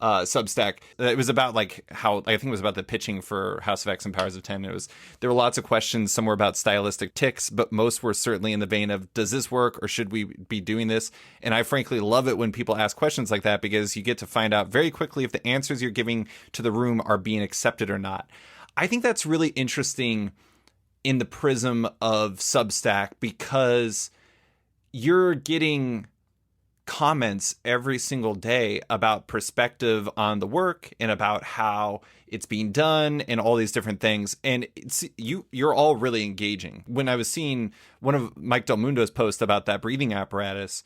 Substack. It was about like how, I think it was about the pitching for House of X and Powers of 10. There were lots of questions. Some were about stylistic ticks, but most were certainly in the vein of, does this work or should we be doing this? And I frankly love it when people ask questions like that, because you get to find out very quickly if the answers you're giving to the room are being accepted or not. I think that's really interesting in the prism of Substack, because you're getting comments every single day about perspective on the work and about how it's being done and all these different things. And you're all really engaging. When I was seeing one of Mike Del Mundo's posts about that breathing apparatus,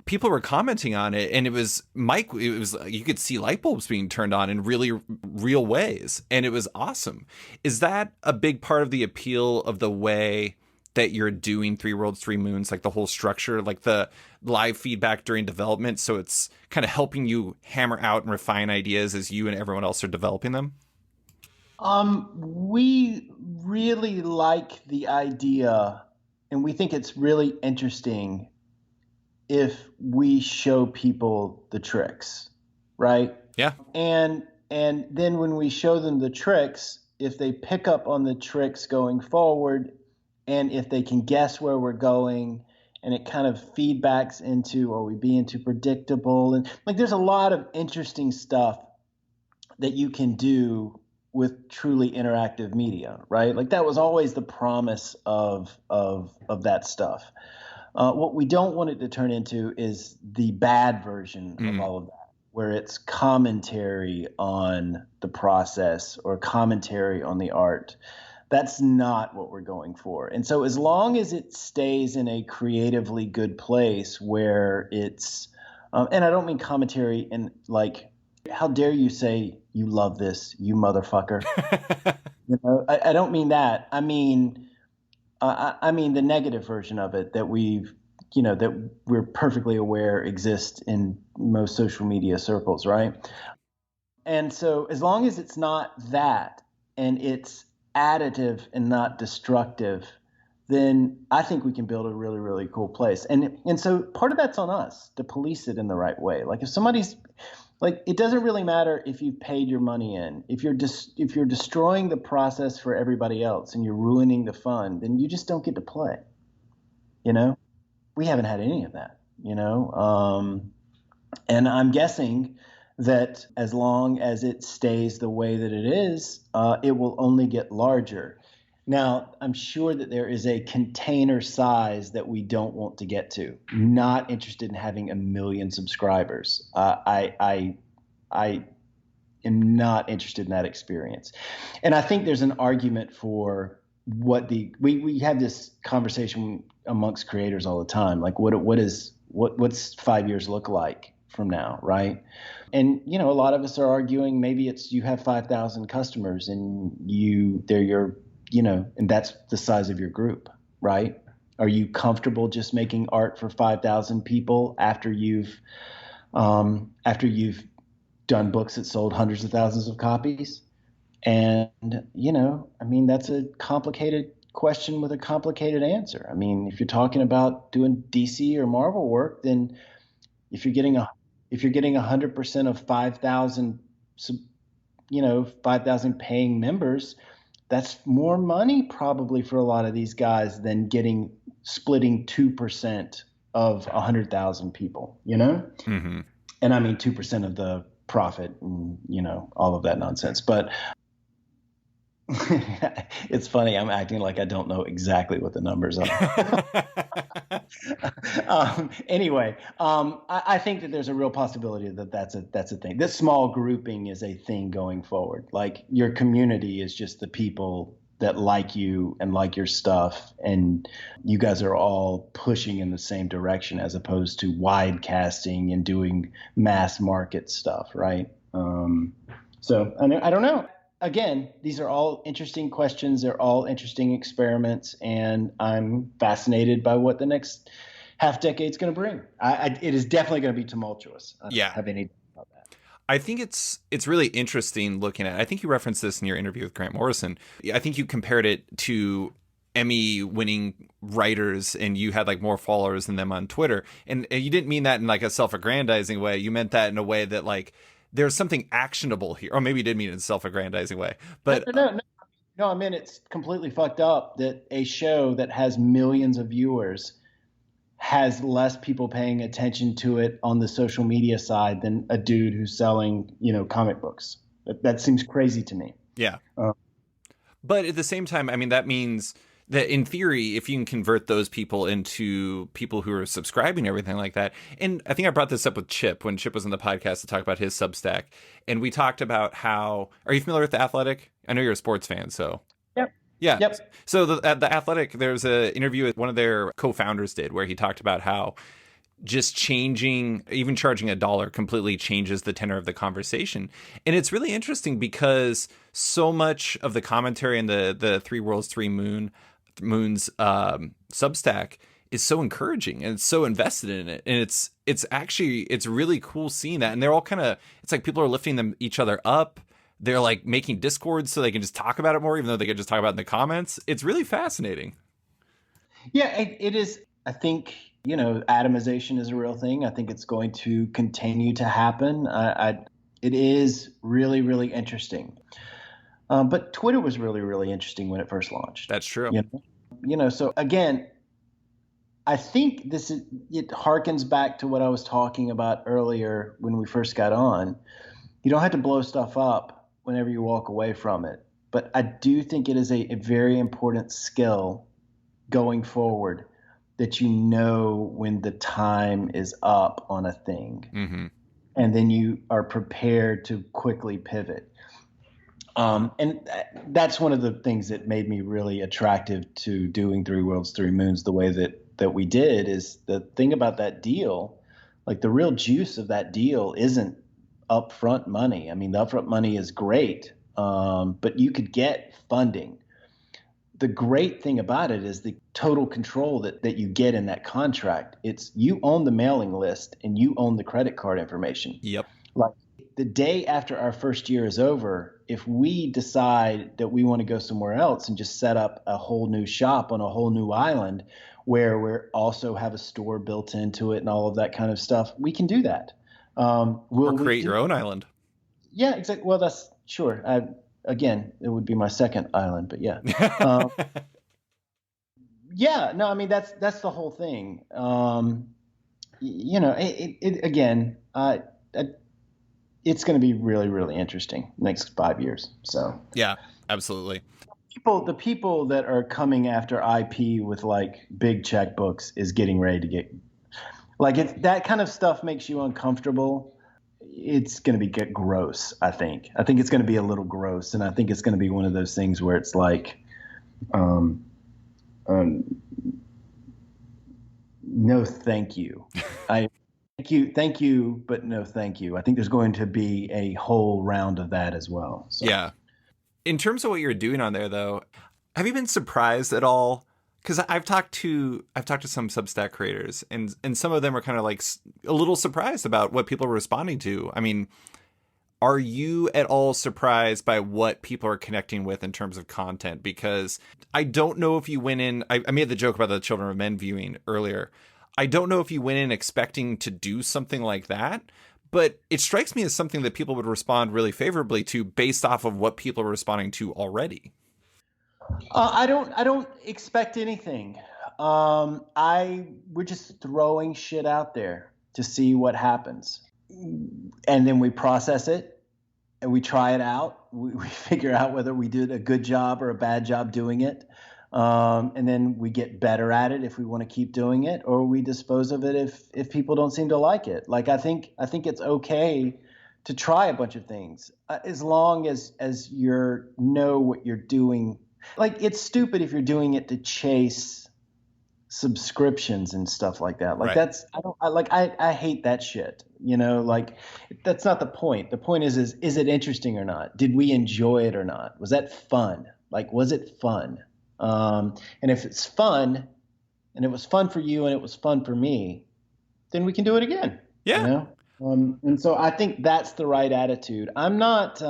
people were commenting on it, and it was you could see light bulbs being turned on in really real ways, and it was awesome. Is that a big part of the appeal of the way that you're doing Three Worlds, Three Moons, like the whole structure, like the live feedback during development, so it's kind of helping you hammer out and refine ideas as you and everyone else are developing them? We really like the idea, and we think it's really interesting if we show people the tricks, right? Yeah. And then when we show them the tricks, if they pick up on the tricks going forward, and if they can guess where we're going, and it kind of feedbacks into, are we being too predictable? And like, there's a lot of interesting stuff that you can do with truly interactive media, right? Like that was always the promise of that stuff. What we don't want it to turn into is the bad version of all of that, where it's commentary on the process or commentary on the art. That's not what we're going for. And so as long as it stays in a creatively good place where it's, and I don't mean commentary in like, how dare you say you love this, you motherfucker. I don't mean that. I mean the negative version of it that that we're perfectly aware exists in most social media circles, right? And so as long as it's not that and it's additive and not destructive, then I think we can build a really, really cool place. And so part of that's on us to police it in the right way. Like if somebody's like, it doesn't really matter if you've paid your money in. If you're destroying the process for everybody else and you're ruining the fun, then you just don't get to play. We haven't had any of that. And I'm guessing that as long as it stays the way that it is, it will only get larger. Now, I'm sure that there is a container size that we don't want to get to. Not interested in having 1 million subscribers. I am not interested in that experience. And I think there's an argument for what we have this conversation amongst creators all the time. Like what's 5 years look like from now, right? And a lot of us are arguing maybe it's you have 5,000 customers and they're your and that's the size of your group, right? Are you comfortable just making art for 5,000 people after you've done books that sold hundreds of thousands of copies? And that's a complicated question with a complicated answer. I mean, if you're talking about doing DC or Marvel work, then if you're getting 100% of 5,000 paying members, that's more money probably for a lot of these guys than splitting 2% of 100,000 people, Mm-hmm. And I mean 2% of the profit and, all of that nonsense. But it's funny. I'm acting like I don't know exactly what the numbers are. Anyway, I think that there's a real possibility that that's a thing. This small grouping is a thing going forward. Like your community is just the people that like you and like your stuff, and you guys are all pushing in the same direction as opposed to wide casting and doing mass market stuff, right? So I don't know. Again, these are all interesting questions. They're all interesting experiments, and I'm fascinated by what the next half decade is going to bring. It is definitely going to be tumultuous. I don't have any doubt about that. I think it's really interesting looking at. I think you referenced this in your interview with Grant Morrison. I think you compared it to Emmy-winning writers, and you had like more followers than them on Twitter. And you didn't mean that in like a self-aggrandizing way. You meant that in a way that like there's something actionable here. Or maybe you did mean it in a self-aggrandizing way. But no, I mean, it's completely fucked up that a show that has millions of viewers has less people paying attention to it on the social media side than a dude who's selling, comic books. That seems crazy to me. Yeah. But at the same time, I mean, that means that in theory, if you can convert those people into people who are subscribing and everything like that. And I think I brought this up with Chip when Chip was on the podcast to talk about his Substack. And we talked about how, are you familiar with The Athletic? I know you're a sports fan, so. Yep. Yeah. Yep. So the Athletic, there's an interview that one of their co-founders did where he talked about how just changing, even charging $1 completely changes the tenor of the conversation. And it's really interesting because so much of the commentary in the Three Worlds, Three Moons Substack is so encouraging and it's so invested in it. And it's really cool seeing that. And they're all kind of, it's like people are lifting each other up. They're like making Discords so they can just talk about it more, even though they could just talk about it in the comments. It's really fascinating. Yeah, it is. I think, atomization is a real thing. I think it's going to continue to happen. It is really, really interesting. But Twitter was really, really interesting when it first launched. That's true. So again, I think it harkens back to what I was talking about earlier when we first got on. You don't have to blow stuff up whenever you walk away from it. But I do think it is a very important skill going forward that you know when the time is up on a thing. Mm-hmm. And then you are prepared to quickly pivot. And that's one of the things that made me really attractive to doing Three Worlds, Three Moons the way that we did. Is the thing about that deal, like the real juice of that deal isn't upfront money. I mean, the upfront money is great, but you could get funding. The great thing about it is the total control that you get in that contract. It's you own the mailing list and you own the credit card information. Yep. Like the day after our first year is over, if we decide that we want to go somewhere else and just set up a whole new shop on a whole new island where we also have a store built into it and all of that kind of stuff, we can do that. Or create your own island. Yeah, exactly. Well, that's sure. Again, it would be my second island, but yeah. Yeah, no, I mean, that's the whole thing. Again, it's going to be really, really interesting next 5 years. So yeah, absolutely. The people that are coming after IP with like big checkbooks is getting ready to get like that kind of stuff makes you uncomfortable. It's going to get gross. I think it's going to be a little gross, and I think it's going to be one of those things where it's like, no, thank you. Thank you, but no, thank you. I think there's going to be a whole round of that as well. So. Yeah. In terms of what you're doing on there, though, have you been surprised at all? Because I've talked to some Substack creators, and some of them are kind of like a little surprised about what people are responding to. I mean, are you at all surprised by what people are connecting with in terms of content? Because I don't know if you went in. I made the joke about the Children of Men viewing earlier. I don't know if you went in expecting to do something like that, but it strikes me as something that people would respond really favorably to based off of what people are responding to already. I don't expect anything. We're just throwing shit out there to see what happens, and then we process it and we try it out. We figure out whether we did a good job or a bad job doing it. And then we get better at it if we want to keep doing it, or we dispose of it if people don't seem to like it. Like I think it's okay to try a bunch of things as long as you know what you're doing. Like it's stupid if you're doing it to chase subscriptions and stuff like that. Like right. I hate that shit. Like that's not the point. The point is it interesting or not? Did we enjoy it or not? Was that fun? Like was it fun? And if it's fun, and it was fun for you, and it was fun for me, then we can do it again. Yeah. And so I think that's the right attitude. I'm not.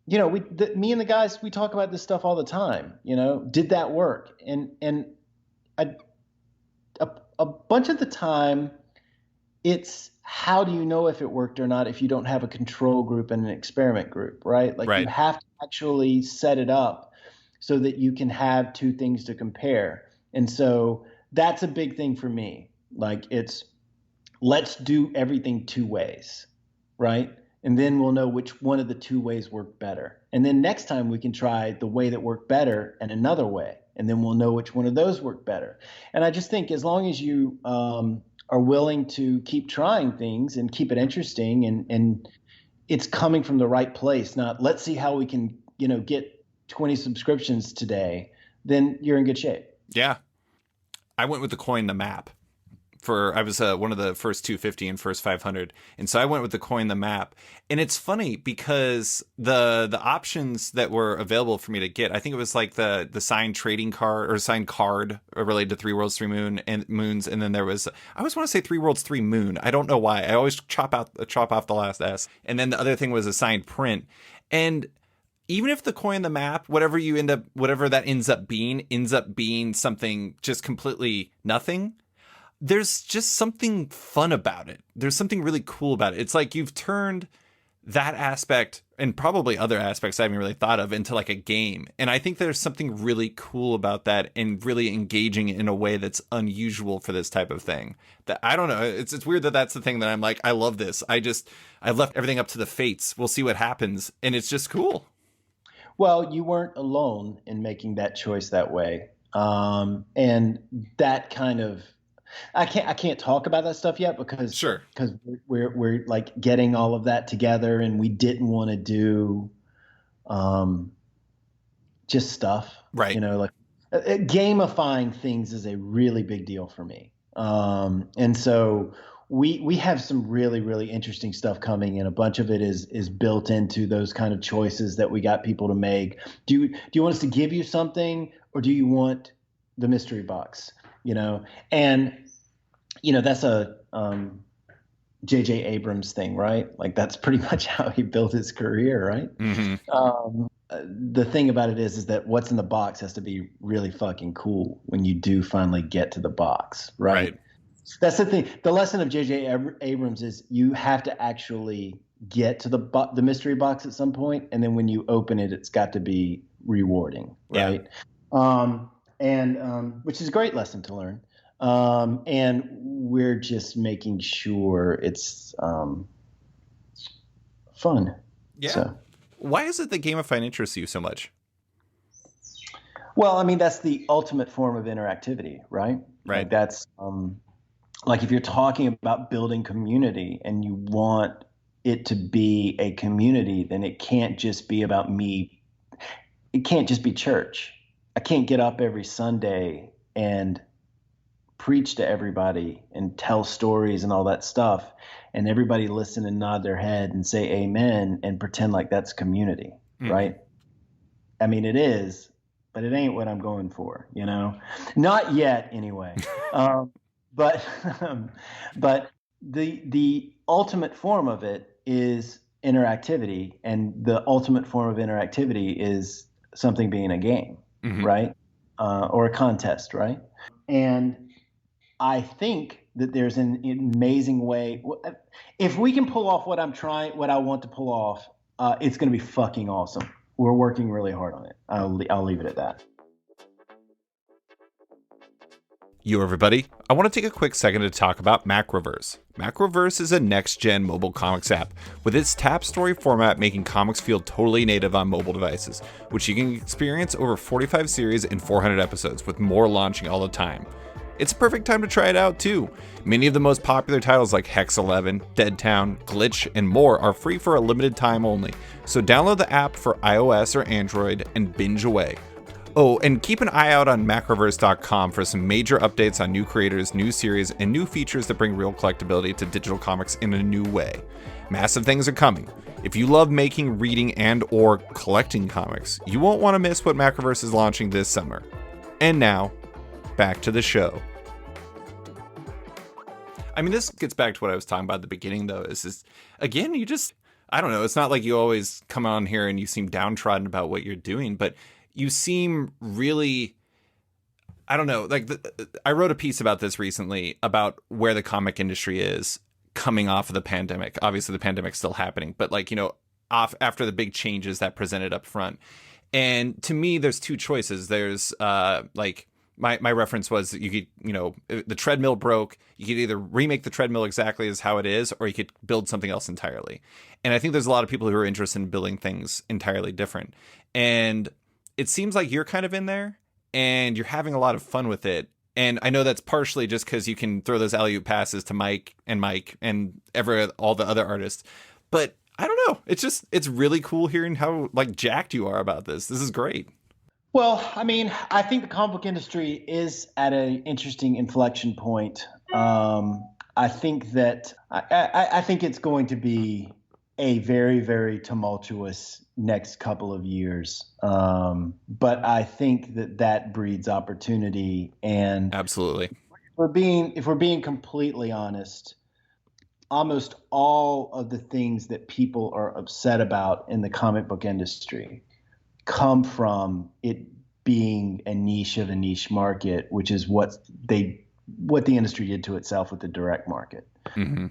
Me and the guys, we talk about this stuff all the time. Did that work? And a bunch of the time, it's how do you know if it worked or not if you don't have a control group and an experiment group, right? Like you have to actually set it up so that you can have two things to compare. And so that's a big thing for me. Like let's do everything two ways, right? And then we'll know which one of the two ways worked better. And then next time we can try the way that worked better and another way. And then we'll know which one of those worked better. And I just think as long as you are willing to keep trying things and keep it interesting and it's coming from the right place, not let's see how we can, get 20 subscriptions today, then you're in good shape. Yeah. I went with the coin the map. I was one of the first 250 and first 500. And so I went with the coin the map. And it's funny because the options that were available for me to get, I think it was like the signed trading card or signed card related to Three Worlds, Three Moons. And then there was, I always want to say Three Worlds, Three Moon. I don't know why. I always chop off the last S. And then the other thing was a signed print. And even if the coin the map, whatever that ends up being something just completely nothing, there's just something fun about it. There's something really cool about it. It's like you've turned that aspect and probably other aspects I haven't really thought of into like a game. And I think there's something really cool about that and really engaging in a way that's unusual for this type of thing. That I don't know. It's weird that that's the thing that I'm like, I love this. I left everything up to the fates. We'll see what happens. And it's just cool. Well, you weren't alone in making that choice that way. And that kind of I can't talk about that stuff yet because Sure. because we're like getting all of that together, and we didn't want to do um, just stuff, Right. like gamifying things is a really big deal for me. And so we have some really really interesting stuff coming, and a bunch of it is built into those kind of choices that we got people to make. Do you want us to give you something, or do you want the mystery box? And that's a J.J. Abrams thing, right? Like that's pretty much how he built his career, right? Mm-hmm. The thing about it is that what's in the box has to be really fucking cool when you do finally get to the box, right? Right. That's the thing. The lesson of J.J. Abrams is you have to actually get to the mystery box at some point, and then when you open it, it's got to be rewarding, Yeah. right? And which is a great lesson to learn. And we're just making sure it's fun. Yeah. So. Why is it that gamifying interests you so much? Well, I mean, that's the ultimate form of interactivity, right? Right. Like that's like if you're talking about building community and you want it to be a community, then it can't just be about me. It can't just be church. I can't get up every Sunday and preach to everybody and tell stories and all that stuff, and everybody listen and nod their head and say amen and pretend like that's community, right? I mean, it is, but it ain't what I'm going for, not yet anyway. But but the ultimate form of it is interactivity, and the ultimate form of interactivity is something being a game, right? Or a contest, right? And I think that there's an amazing way. If we can pull off what I want to pull off, it's going to be fucking awesome. We're working really hard on it. I'll leave it at that. Yo, everybody. I want to take a quick second to talk about Macroverse. Macroverse is a next-gen mobile comics app, with its tap story format making comics feel totally native on mobile devices, which you can experience over 45 series and 400 episodes, with more launching all the time. It's a perfect time to try it out, too. Many of the most popular titles like Hex 11, Dead Town, Glitch, and more are free for a limited time only, so download the app for iOS or Android and binge away. Oh, and keep an eye out on Macroverse.com for some major updates on new creators, new series, and new features that bring real collectability to digital comics in a new way. Massive things are coming. If you love making, reading, and or collecting comics, you won't want to miss what Macroverse is launching this summer. And now, back to the show. I mean, this gets back to what I was talking about at the beginning, though. Again, I don't know. It's not like you always come on here and you seem downtrodden about what you're doing, but you seem really, I don't know, like I wrote a piece about this recently about where the comic industry is coming off of the pandemic. Obviously, the pandemic's still happening, but off after the big changes that presented up front. And to me, there's two choices. There's my reference was you could, the treadmill broke. You could either remake the treadmill exactly as how it is, or you could build something else entirely. And I think there's a lot of people who are interested in building things entirely different. And it seems like you're kind of in there and you're having a lot of fun with it. And I know that's partially just because you can throw those alley-oop passes to Mike and all the other artists. But I don't know. It's really cool hearing how jacked you are about this. This is great. Well, I mean, I think the comic book industry is at an interesting inflection point. I think that I think it's going to be a very, very tumultuous next couple of years. But I think that breeds opportunity. And absolutely, if we're being completely honest, almost all of the things that people are upset about in the comic book industry come from it being a niche of a niche market, which is what the industry did to itself with the direct market. Mm-hmm.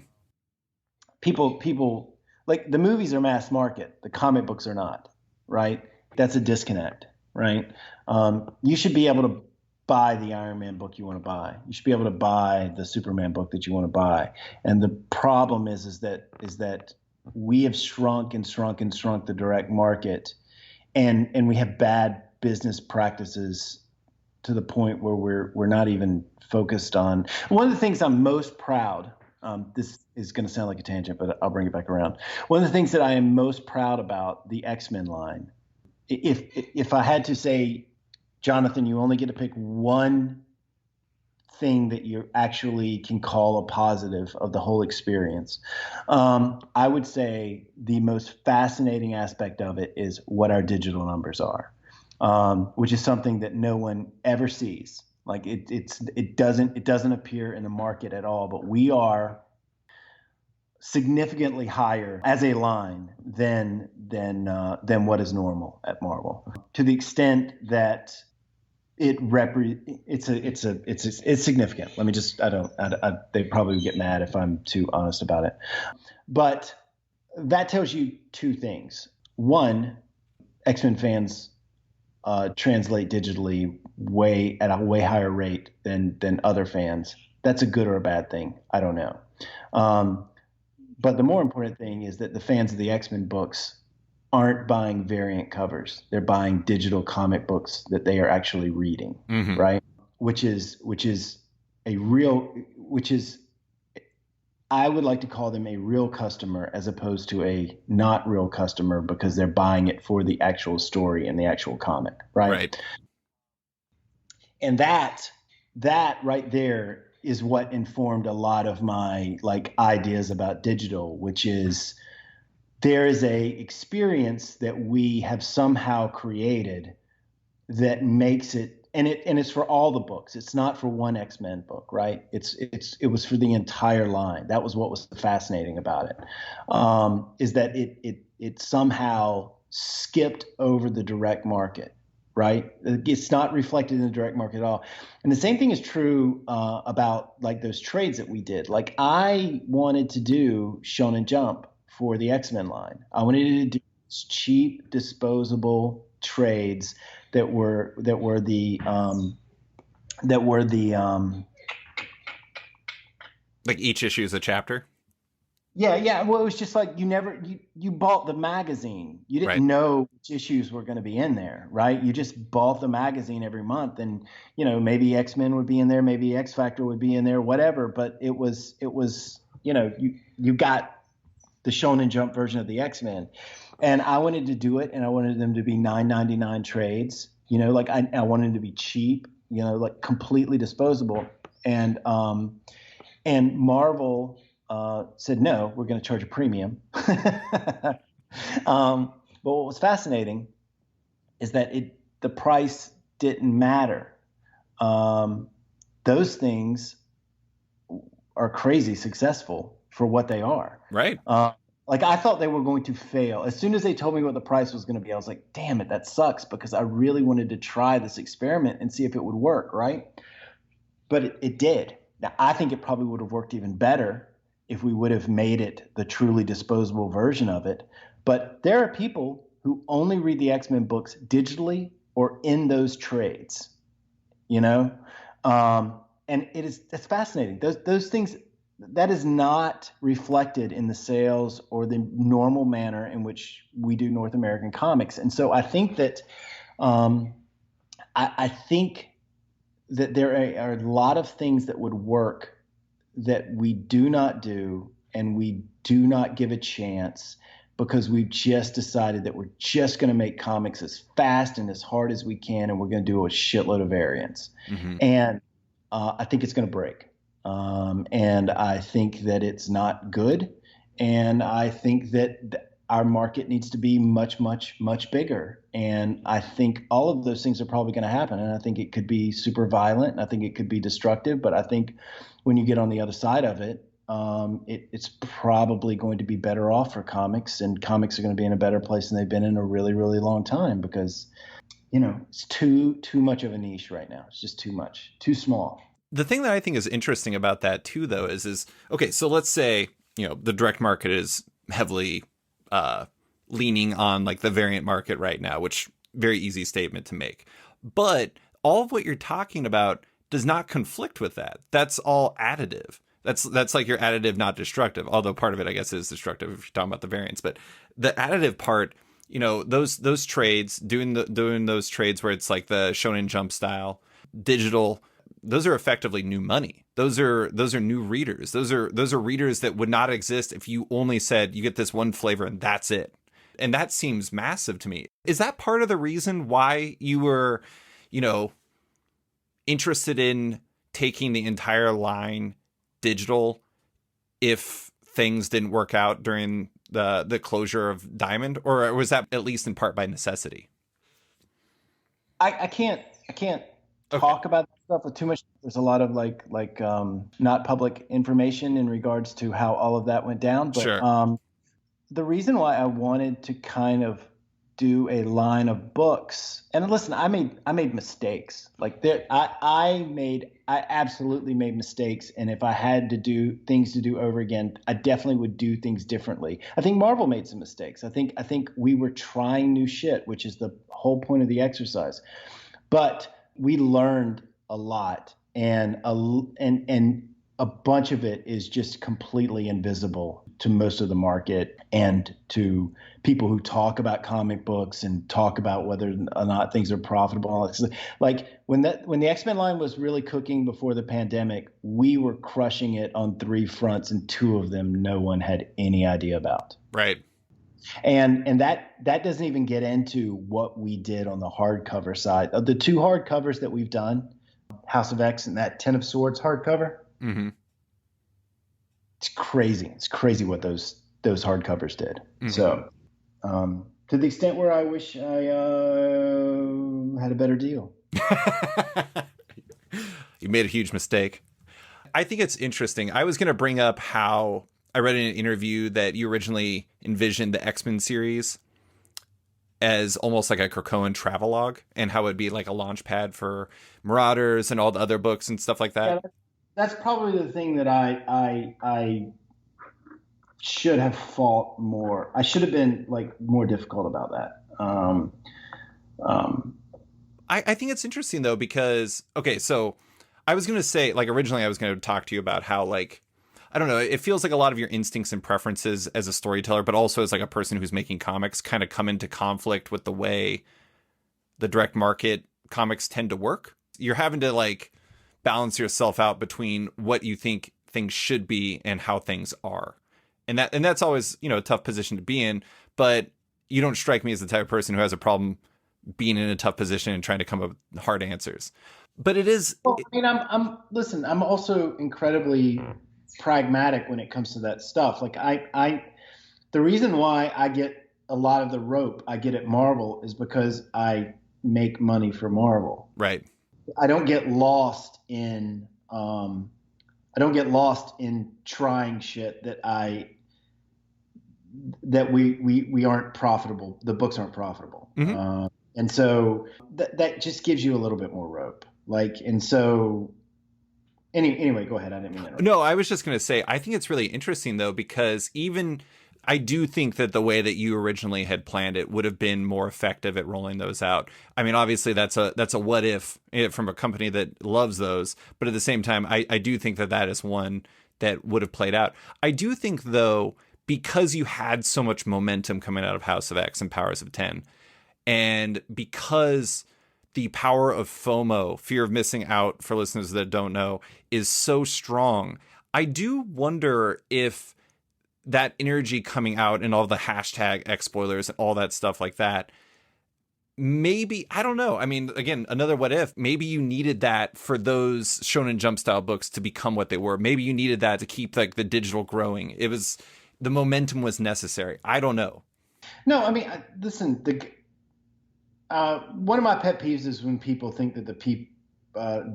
People like the movies are mass market, the comic books are not, right? That's a disconnect, right? You should be able to buy the Iron Man book you want to buy. You should be able to buy the Superman book that you want to buy. And the problem is that we have shrunk and shrunk and shrunk the direct market, and we have bad business practices to the point where we're not even focused on. One of the things I'm most proud. This is going to sound like a tangent, but I'll bring it back around. One of the things that I am most proud about the X-Men line, if I had to say, Jonathan, you only get to pick one thing that you actually can call a positive of the whole experience, I would say the most fascinating aspect of it is what our digital numbers are, which is something that no one ever sees. Like it doesn't appear in the market at all, but we are significantly higher as a line than what is normal at Marvel, to the extent that it's significant. Let me just they probably get mad if I'm too honest about it, but that tells you two things. One, X-Men fans translate digitally at a way higher rate than other fans. That's a good or a bad thing. I don't know. But the more important thing is that the fans of the X-Men books aren't buying variant covers. They're buying digital comic books that they are actually reading, Mm-hmm. right? I would like to call them a real customer as opposed to a not real customer, because they're buying it for the actual story and the actual comic, right? Right. And that right there is what informed a lot of my ideas about digital, which is there is a experience that we have somehow created that makes it, and it's for all the books. It's not for one X-Men book, right? It was for the entire line. That was what was fascinating about it, is that it somehow skipped over the direct market, right? It's not reflected in the direct market at all. And the same thing is true about those trades that we did. Like, I wanted to do Shonen Jump for the X-Men line. I wanted to do cheap, disposable trades that were the Like each issue is a chapter. Yeah. Well, it was just like you bought the magazine. You didn't Right. know which issues were going to be in there, right? You just bought the magazine every month, and maybe X-Men would be in there, maybe X Factor would be in there, whatever. But it was you got the Shonen Jump version of the X-Men, and I wanted to do it, and I wanted them to be $9.99 trades. I wanted them to be cheap, completely disposable, and Marvel said, no, we're going to charge a premium. But what was fascinating is that the price didn't matter. Those things are crazy successful for what they are. Right. I thought they were going to fail. As soon as they told me what the price was going to be, I was like, damn it, that sucks, because I really wanted to try this experiment and see if it would work, right? But it did. Now, I think it probably would have worked even better if we would have made it the truly disposable version of it. But there are people who only read the X-Men books digitally or in those trades, and that's fascinating. Those things, that is not reflected in the sales or the normal manner in which we do North American comics. And so I think that I think that there are a lot of things that would work that we do not do, and we do not give a chance, because we've just decided that we're just going to make comics as fast and as hard as we can, and we're going to do a shitload of variants. Mm-hmm. And I think it's going to break. And I think that it's not good. And I think that our market needs to be much, much, much bigger. And I think all of those things are probably going to happen. And I think it could be super violent, and I think it could be destructive. But I think when you get on the other side of it, it's probably going to be better off for comics, and comics are going to be in a better place than they've been in a really, really long time, because, it's too much of a niche right now. It's just too much, too small. The thing that I think is interesting about that too, though, is okay, so let's say, the direct market is heavily leaning on like the variant market right now, which very easy statement to make. But all of what you're talking about does not conflict with that. That's all additive. That's like your additive, not destructive. Although part of it, I guess, is destructive if you're talking about the variants. But the additive part, those trades, doing those trades where it's like the Shonen Jump style, digital, those are effectively new money. Those are new readers. Those are readers that would not exist if you only said you get this one flavor and that's it. And that seems massive to me. Is that part of the reason why you were, interested in taking the entire line digital if things didn't work out during the closure of Diamond, or was that at least in part by necessity? I can't talk about that stuff with too much. There's a lot of like not public information in regards to how all of that went down. But Sure. The reason why I wanted to kind of do a line of books, and listen, I made mistakes. Like there, I absolutely made mistakes. And if I had to do things to do over again, I definitely would do things differently. I think Marvel made some mistakes. I think we were trying new shit, which is the whole point of the exercise. But we learned a lot, and a bunch of it is just completely invisible to most of the market and to people who talk about comic books and talk about whether or not things are profitable. Like when the X-Men line was really cooking before the pandemic, we were crushing it on 3 fronts, and 2 of them no one had any idea about. Right. And that doesn't even get into what we did on the hardcover side. Of the 2 hardcovers that we've done, House of X and that Ten of Swords hardcover, Mm-hmm. it's crazy. It's crazy what those hardcovers did. Mm-hmm. So to the extent where I wish I had a better deal. You made a huge mistake. I think it's interesting. I was going to bring up how I read in an interview that you originally envisioned the X-Men series as almost like a Krakoan travelogue, and how it would be like a launch pad for Marauders and all the other books and stuff like that. Yeah, that's probably the thing that I should have fought more. I should have been like more difficult about that. I think it's interesting though, because, okay, so I was going to say, like, originally I was going to talk to you about how, like, I don't know, it feels like a lot of your instincts and preferences as a storyteller, but also as like a person who's making comics, kind of come into conflict with the way the direct market comics tend to work. You're having to like balance yourself out between what you think things should be and how things are. And that's always, a tough position to be in, but you don't strike me as the type of person who has a problem being in a tough position and trying to come up with hard answers. But it is. Well, I mean, listen, I'm also incredibly pragmatic when it comes to that stuff. Like the reason why I get a lot of the rope I get at Marvel is because I make money for Marvel. Right. I don't get lost in trying shit that we aren't profitable. The books aren't profitable. Mm-hmm. And so that just gives you a little bit more rope. Like, and so anyway, go ahead. I didn't mean that. No, I was just going to say, I think it's really interesting though, because even I do think that the way that you originally had planned it would have been more effective at rolling those out. I mean, obviously that's a what if from a company that loves those, but at the same time, I do think that is one that would have played out. I do think though, because you had so much momentum coming out of House of X and Powers of 10, and because the power of FOMO, fear of missing out, for listeners that don't know, is so strong, I do wonder if that energy coming out and all the hashtag X spoilers and all that stuff like that, maybe, I don't know. I mean, again, another what if, maybe you needed that for those Shonen Jump style books to become what they were. Maybe you needed that to keep like the digital growing. The momentum was necessary. I don't know. No, I mean, listen, one of my pet peeves is when people think that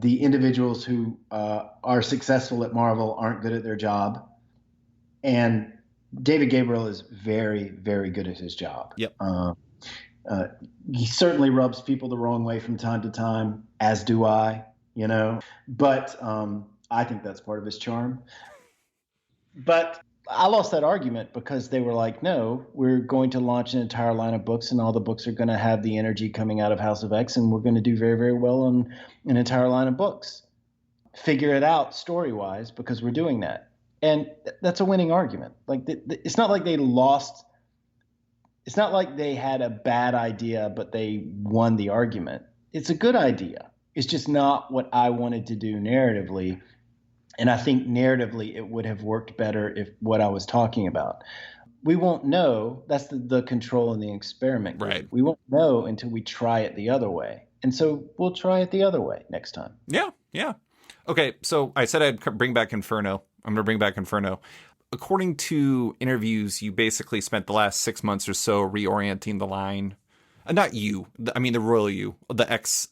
the individuals who are successful at Marvel aren't good at their job. And David Gabriel is very, very good at his job. Yep. He certainly rubs people the wrong way from time to time, as do I, but I think that's part of his charm. But I lost that argument because they were like, no, we're going to launch an entire line of books, and all the books are going to have the energy coming out of House of X, and we're going to do very, very well on an entire line of books. Figure it out story-wise because we're doing that. And that's a winning argument. Like, it's not like they lost. It's not like they had a bad idea, but they won the argument. It's a good idea. It's just not what I wanted to do narratively. And I think narratively it would have worked better if what I was talking about. We won't know. That's the control and the experiment game. Right. We won't know until we try it the other way. And so we'll try it the other way next time. Yeah, yeah. Okay, so I said I'd bring back Inferno. I'm going to bring back Inferno. According to interviews, you basically spent the last 6 months or so reorienting the line. Not you, I mean the royal you, the X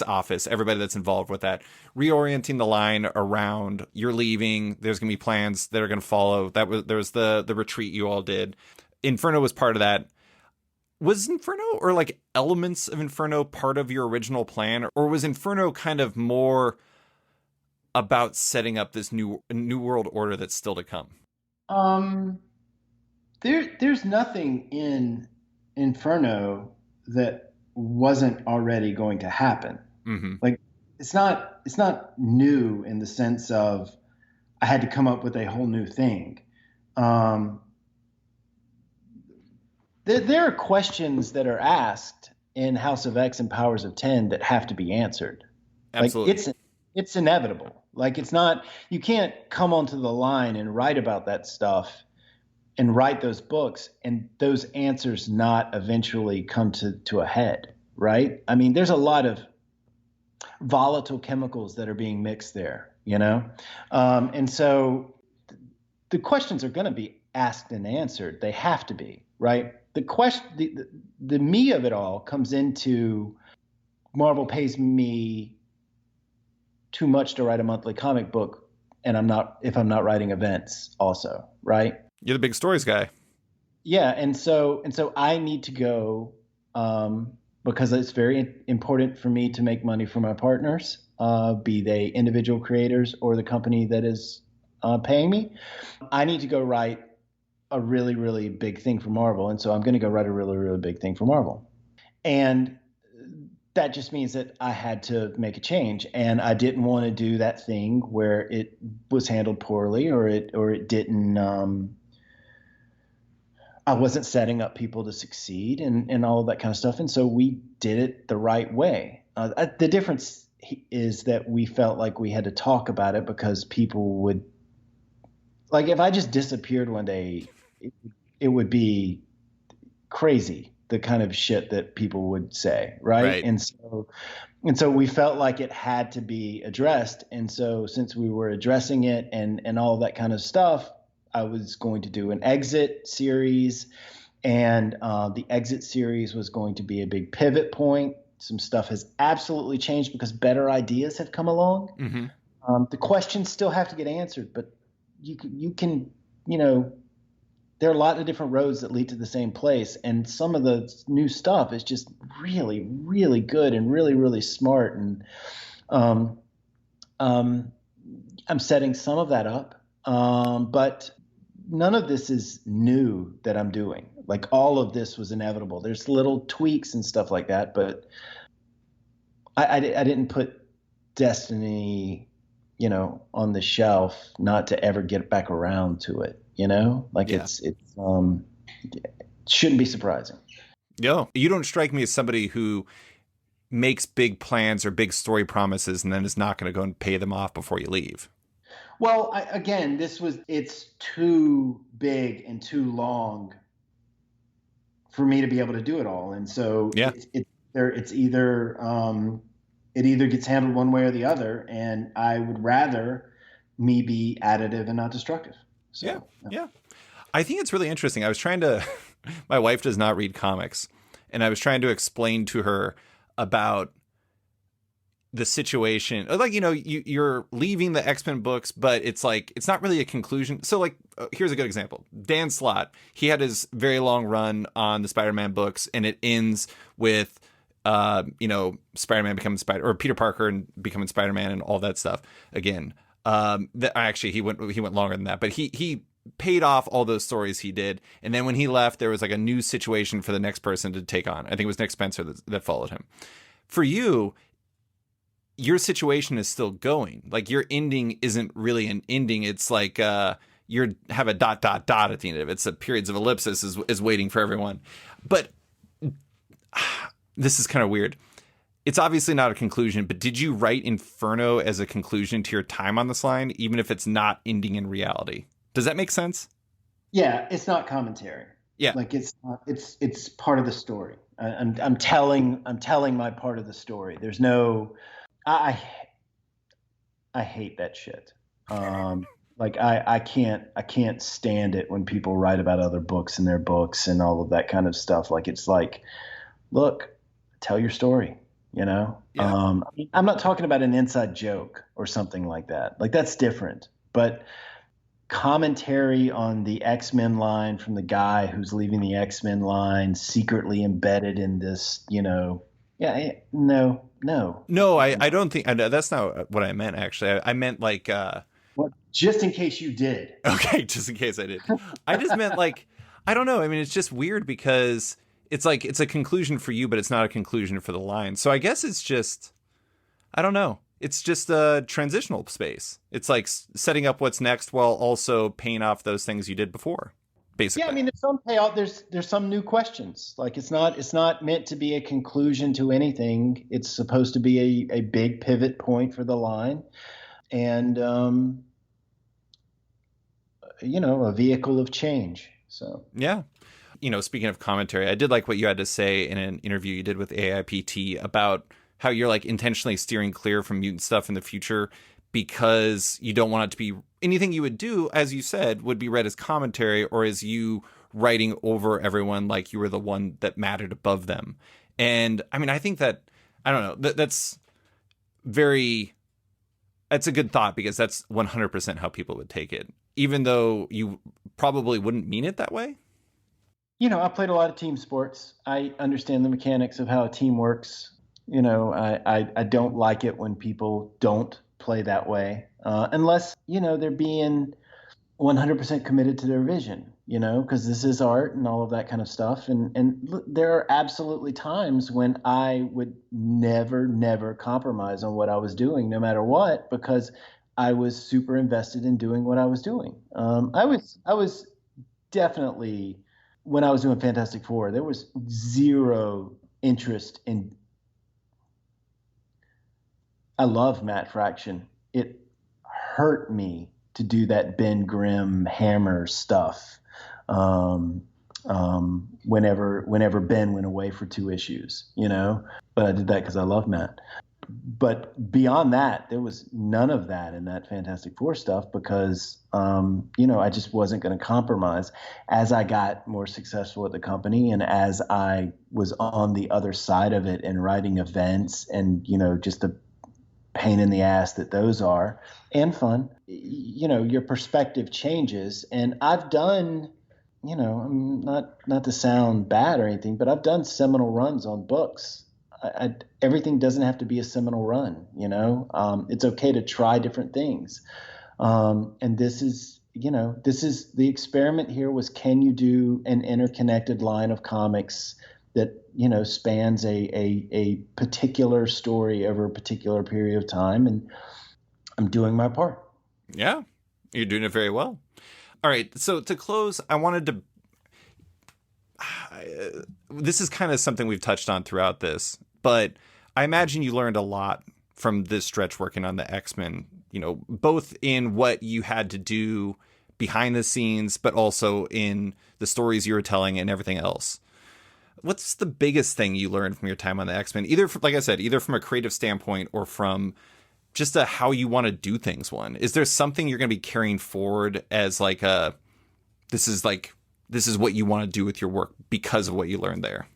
office, everybody that's involved with that, reorienting the line around you're leaving. There's gonna be plans that are gonna follow. There was the retreat you all did. Inferno was part of that. Was Inferno or like elements of Inferno part of your original plan, or was Inferno kind of more about setting up this new world order that's still to come? There's nothing in Inferno that wasn't already going to happen. Mm-hmm. Like it's not new in the sense of I had to come up with a whole new thing. There are questions that are asked in House of X and Powers of 10 that have to be answered. Absolutely. Like it's inevitable. Like it's not, you can't come onto the line and write about that stuff and write those books and those answers not eventually come to a head, right? I mean, there's a lot of volatile chemicals that are being mixed there, you know? And so the questions are going to be asked and answered. They have to be, right? The me of it all comes into Marvel pays me too much to write a monthly comic book, and if I'm not writing events also, right? You're the big stories guy. Yeah, and so I need to go because it's very important for me to make money for my partners, be they individual creators or the company that is paying me. I need to go write a really, really big thing for Marvel, and so I'm going to go write a really, really big thing for Marvel. And that just means that I had to make a change, and I didn't want to do that thing where it was handled poorly or it didn't. I wasn't setting up people to succeed and all of that kind of stuff, and so we did it the right way. The difference is that we felt like we had to talk about it because people would, like, if I just disappeared one day, it would be crazy. The kind of shit that people would say, right? And so we felt like it had to be addressed. And so since we were addressing it and all that kind of stuff, I was going to do an exit series, and the exit series was going to be a big pivot point. Some stuff has absolutely changed because better ideas have come along. Mm-hmm. The questions still have to get answered, but you can, there are a lot of different roads that lead to the same place. And some of the new stuff is just really, really good and really, really smart. And I'm setting some of that up. But none of this is new that I'm doing. Like, all of this was inevitable. There's little tweaks and stuff like that, but I didn't put Destiny, on the shelf not to ever get back around to it. It shouldn't be surprising. Yo, you don't strike me as somebody who makes big plans or big story promises and then is not going to go and pay them off before you leave. Well, it's too big and too long for me to be able to do it all. And so it either gets handled one way or the other. And I would rather me be additive and not destructive. So, yeah. I think it's really interesting. I was trying to, my wife does not read comics, and I was trying to explain to her about the situation. Like, you're leaving the X-Men books, but it's like, it's not really a conclusion. So like, here's a good example. Dan Slott, he had his very long run on the Spider-Man books, and it ends with, Spider-Man becoming or Peter Parker and becoming Spider-Man and all that stuff again. He went longer than that, but he paid off all those stories he did. And then when he left, there was like a new situation for the next person to take on. I think it was Nick Spencer that followed him. For you, your situation is still going. Like your ending isn't really an ending. It's like you have a ... at the end of it. It's a periods of ellipsis is waiting for everyone. But this is kind of weird. It's obviously not a conclusion, but did you write Inferno as a conclusion to your time on this line, even if it's not ending in reality? Does that make sense? Yeah, it's not commentary. Yeah. Like it's not, it's part of the story. I'm telling my part of the story. There's no, I hate that shit. Like I can't stand it when people write about other books in their books and all of that kind of stuff. Like it's like, look, tell your story. You know, Yeah. I'm not talking about an inside joke or something like that. Like that's different. But commentary on the X-Men line from the guy who's leaving the X-Men line secretly embedded in this, you know, yeah, no. No, I don't think that's not what I meant. Actually, I meant like. Well, just in case you did. Okay, just in case I did. I just meant like I don't know. I mean, it's just weird because it's like it's a conclusion for you, but it's not a conclusion for the line. So I guess it's just I don't know. It's just a transitional space. It's like setting up what's next while also paying off those things you did before. Basically. Yeah, I mean, there's some payoff. There's some new questions. Like it's not meant to be a conclusion to anything. It's supposed to be a big pivot point for the line, and you know, a vehicle of change. So yeah. You know, speaking of commentary, I did like what you had to say in an interview you did with AIPT about how you're like intentionally steering clear from mutant stuff in the future because you don't want it to be anything you would do, as you said, would be read as commentary or as you writing over everyone like you were the one that mattered above them. And I mean, I think that, I don't know, that's a good thought because that's 100% how people would take it, even though you probably wouldn't mean it that way. You know, I played a lot of team sports. I understand the mechanics of how a team works. You know, I don't like it when people don't play that way, unless, you know, they're being 100% committed to their vision, you know, because this is art and all of that kind of stuff. And there are absolutely times when I would never compromise on what I was doing, no matter what, because I was super invested in doing what I was doing. I was definitely, when I was doing Fantastic Four, there was zero interest in. I love Matt Fraction. It hurt me to do that Ben Grimm Hammer stuff. Whenever Ben went away for 2 issues, you know, but I did that because I love Matt. But beyond that, there was none of that in that Fantastic Four stuff because, you know, I just wasn't going to compromise. As I got more successful at the company and as I was on the other side of it and writing events and, you know, just the pain in the ass that those are and fun, you know, your perspective changes. And I've done, you know, I'm not to sound bad or anything, but I've done seminal runs on books. Everything doesn't have to be a seminal run, you know. It's okay to try different things. And this is, you know, this is the experiment here was, can you do an interconnected line of comics that, you know, spans a particular story over a particular period of time? And I'm doing my part. Yeah, you're doing it very well. All right. So to close, I wanted to, this is kind of something we've touched on throughout this, but I imagine you learned a lot from this stretch working on the X-Men, you know, both in what you had to do behind the scenes, but also in the stories you were telling and everything else. What's the biggest thing you learned from your time on the X-Men? Either, like I said, either from a creative standpoint or from just a how you want to do things one. Is there something you're going to be carrying forward as like this is what you want to do with your work because of what you learned there?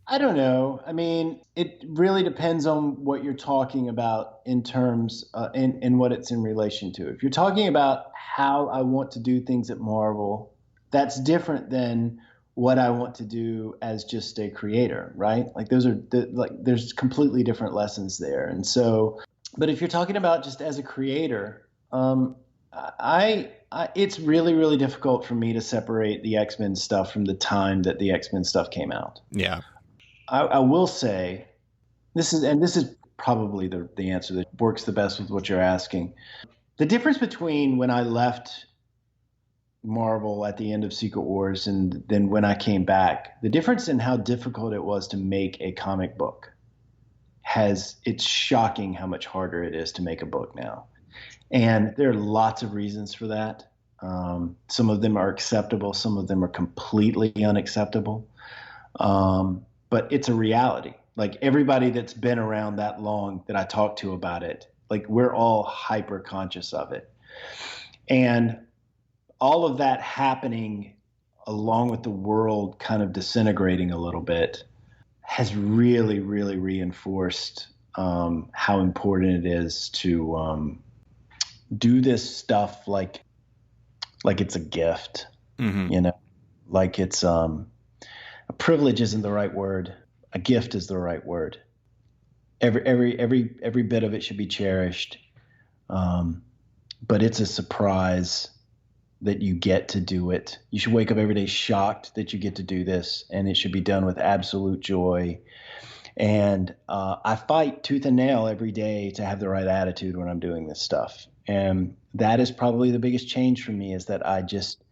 I don't know. I mean, it really depends on what you're talking about in terms in what it's in relation to. If you're talking about how I want to do things at Marvel, that's different than what I want to do as just a creator, right? Like those are there's completely different lessons there. And so, but if you're talking about just as a creator, It's really, really difficult for me to separate the X-Men stuff from the time that the X-Men stuff came out. Yeah. I will say this is probably the answer that works the best with what you're asking. The difference between when I left Marvel at the end of Secret Wars and then when I came back, the difference in how difficult it was to make a comic book it's shocking how much harder it is to make a book now. And there are lots of reasons for that. Some of them are acceptable, some of them are completely unacceptable. But it's a reality. Like everybody that's been around that long that I talk to about it, like we're all hyper conscious of it. And all of that happening along with the world kind of disintegrating a little bit has really, really reinforced how important it is to do this stuff like it's a gift, Mm-hmm. like it's a privilege isn't the right word. A gift is the right word. Every bit of it should be cherished. But it's a surprise that you get to do it. You should wake up every day shocked that you get to do this, and it should be done with absolute joy. And I fight tooth and nail every day to have the right attitude when I'm doing this stuff. And that is probably the biggest change for me, is that I just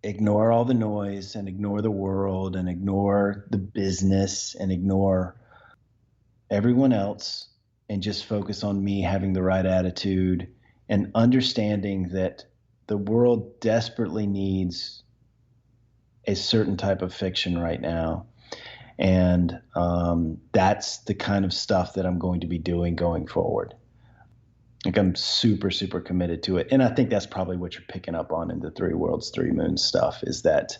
ignore all the noise and ignore the world and ignore the business and ignore everyone else and just focus on me having the right attitude and understanding that the world desperately needs a certain type of fiction right now. And that's the kind of stuff that I'm going to be doing going forward. Like I'm super, super committed to it. And I think that's probably what you're picking up on in the Three Worlds, Three Moons stuff, is that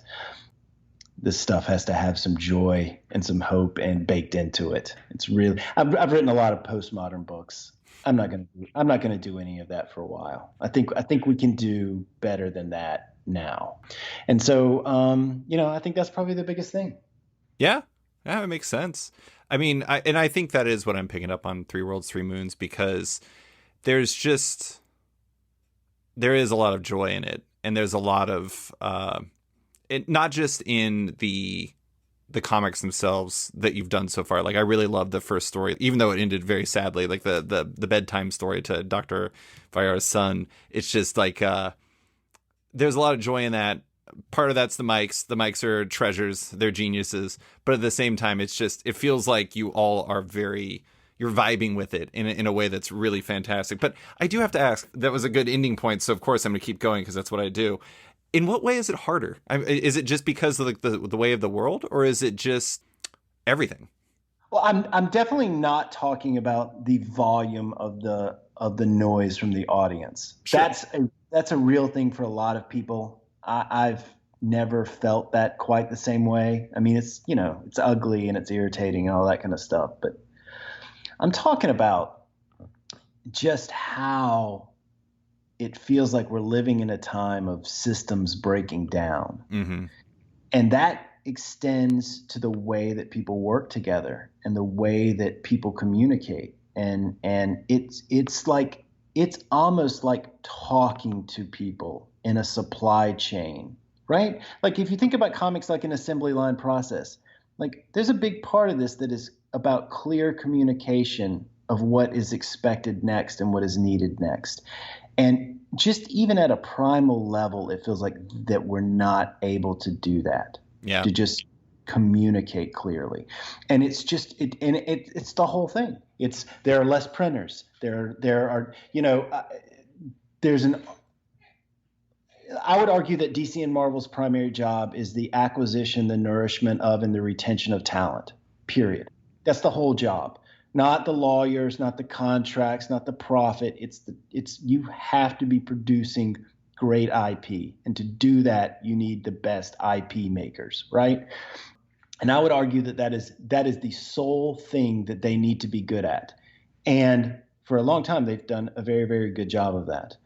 this stuff has to have some joy and some hope and baked into it. It's really, I've written a lot of postmodern books. I'm not going to do any of that for a while. I think we can do better than that now. And so, I think that's probably the biggest thing. Yeah. Yeah, it makes sense. I mean, I think that is what I'm picking up on Three Worlds, Three Moons, because there is a lot of joy in it, and there's a lot of not just in the comics themselves that you've done so far. Like I really love the first story, even though it ended very sadly, like the bedtime story to Dr. Vayara's son. It's just like there's a lot of joy in that. Part of that's the mics. The mics are treasures. They're geniuses. But at the same time, it feels like you all are you're vibing with it in a way that's really fantastic. But I do have to ask, that was a good ending point. So of course I'm going to keep going because that's what I do. In what way is it harder? Is it just because of like the way of the world, or is it just everything? Well, I'm definitely not talking about the volume of the noise from the audience. Sure. That's a real thing for a lot of people. I've never felt that quite the same way. I mean, it's ugly and it's irritating and all that kind of stuff. But I'm talking about just how it feels like we're living in a time of systems breaking down. Mm-hmm. And that extends to the way that people work together and the way that people communicate. And it's almost like talking to people in a supply chain, right? Like if you think about comics like an assembly line process, like there's a big part of this that is about clear communication of what is expected next and what is needed next. And just even at a primal level, it feels like that we're not able to do that. Yeah. To just communicate clearly. And it's it's the whole thing. There are less printers. There are, I would argue that DC and Marvel's primary job is the acquisition, the nourishment of, and the retention of talent, period. That's the whole job. Not the lawyers, not the contracts, not the profit. You have to be producing great IP. And to do that, you need the best IP makers, right? And I would argue that is the sole thing that they need to be good at. And for a long time, they've done a very, very good job of that.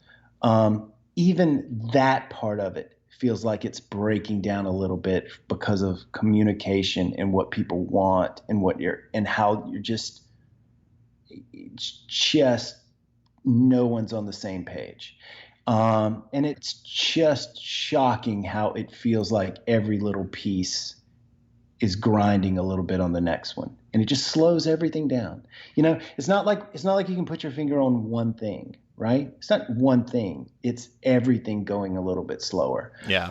Even that part of it feels like it's breaking down a little bit because of communication and what people want and how you're just no one's on the same page. And it's just shocking how it feels like every little piece is grinding a little bit on the next one, and it just slows everything down. It's not like you can put your finger on one thing, right? It's not one thing. It's everything going a little bit slower. Yeah.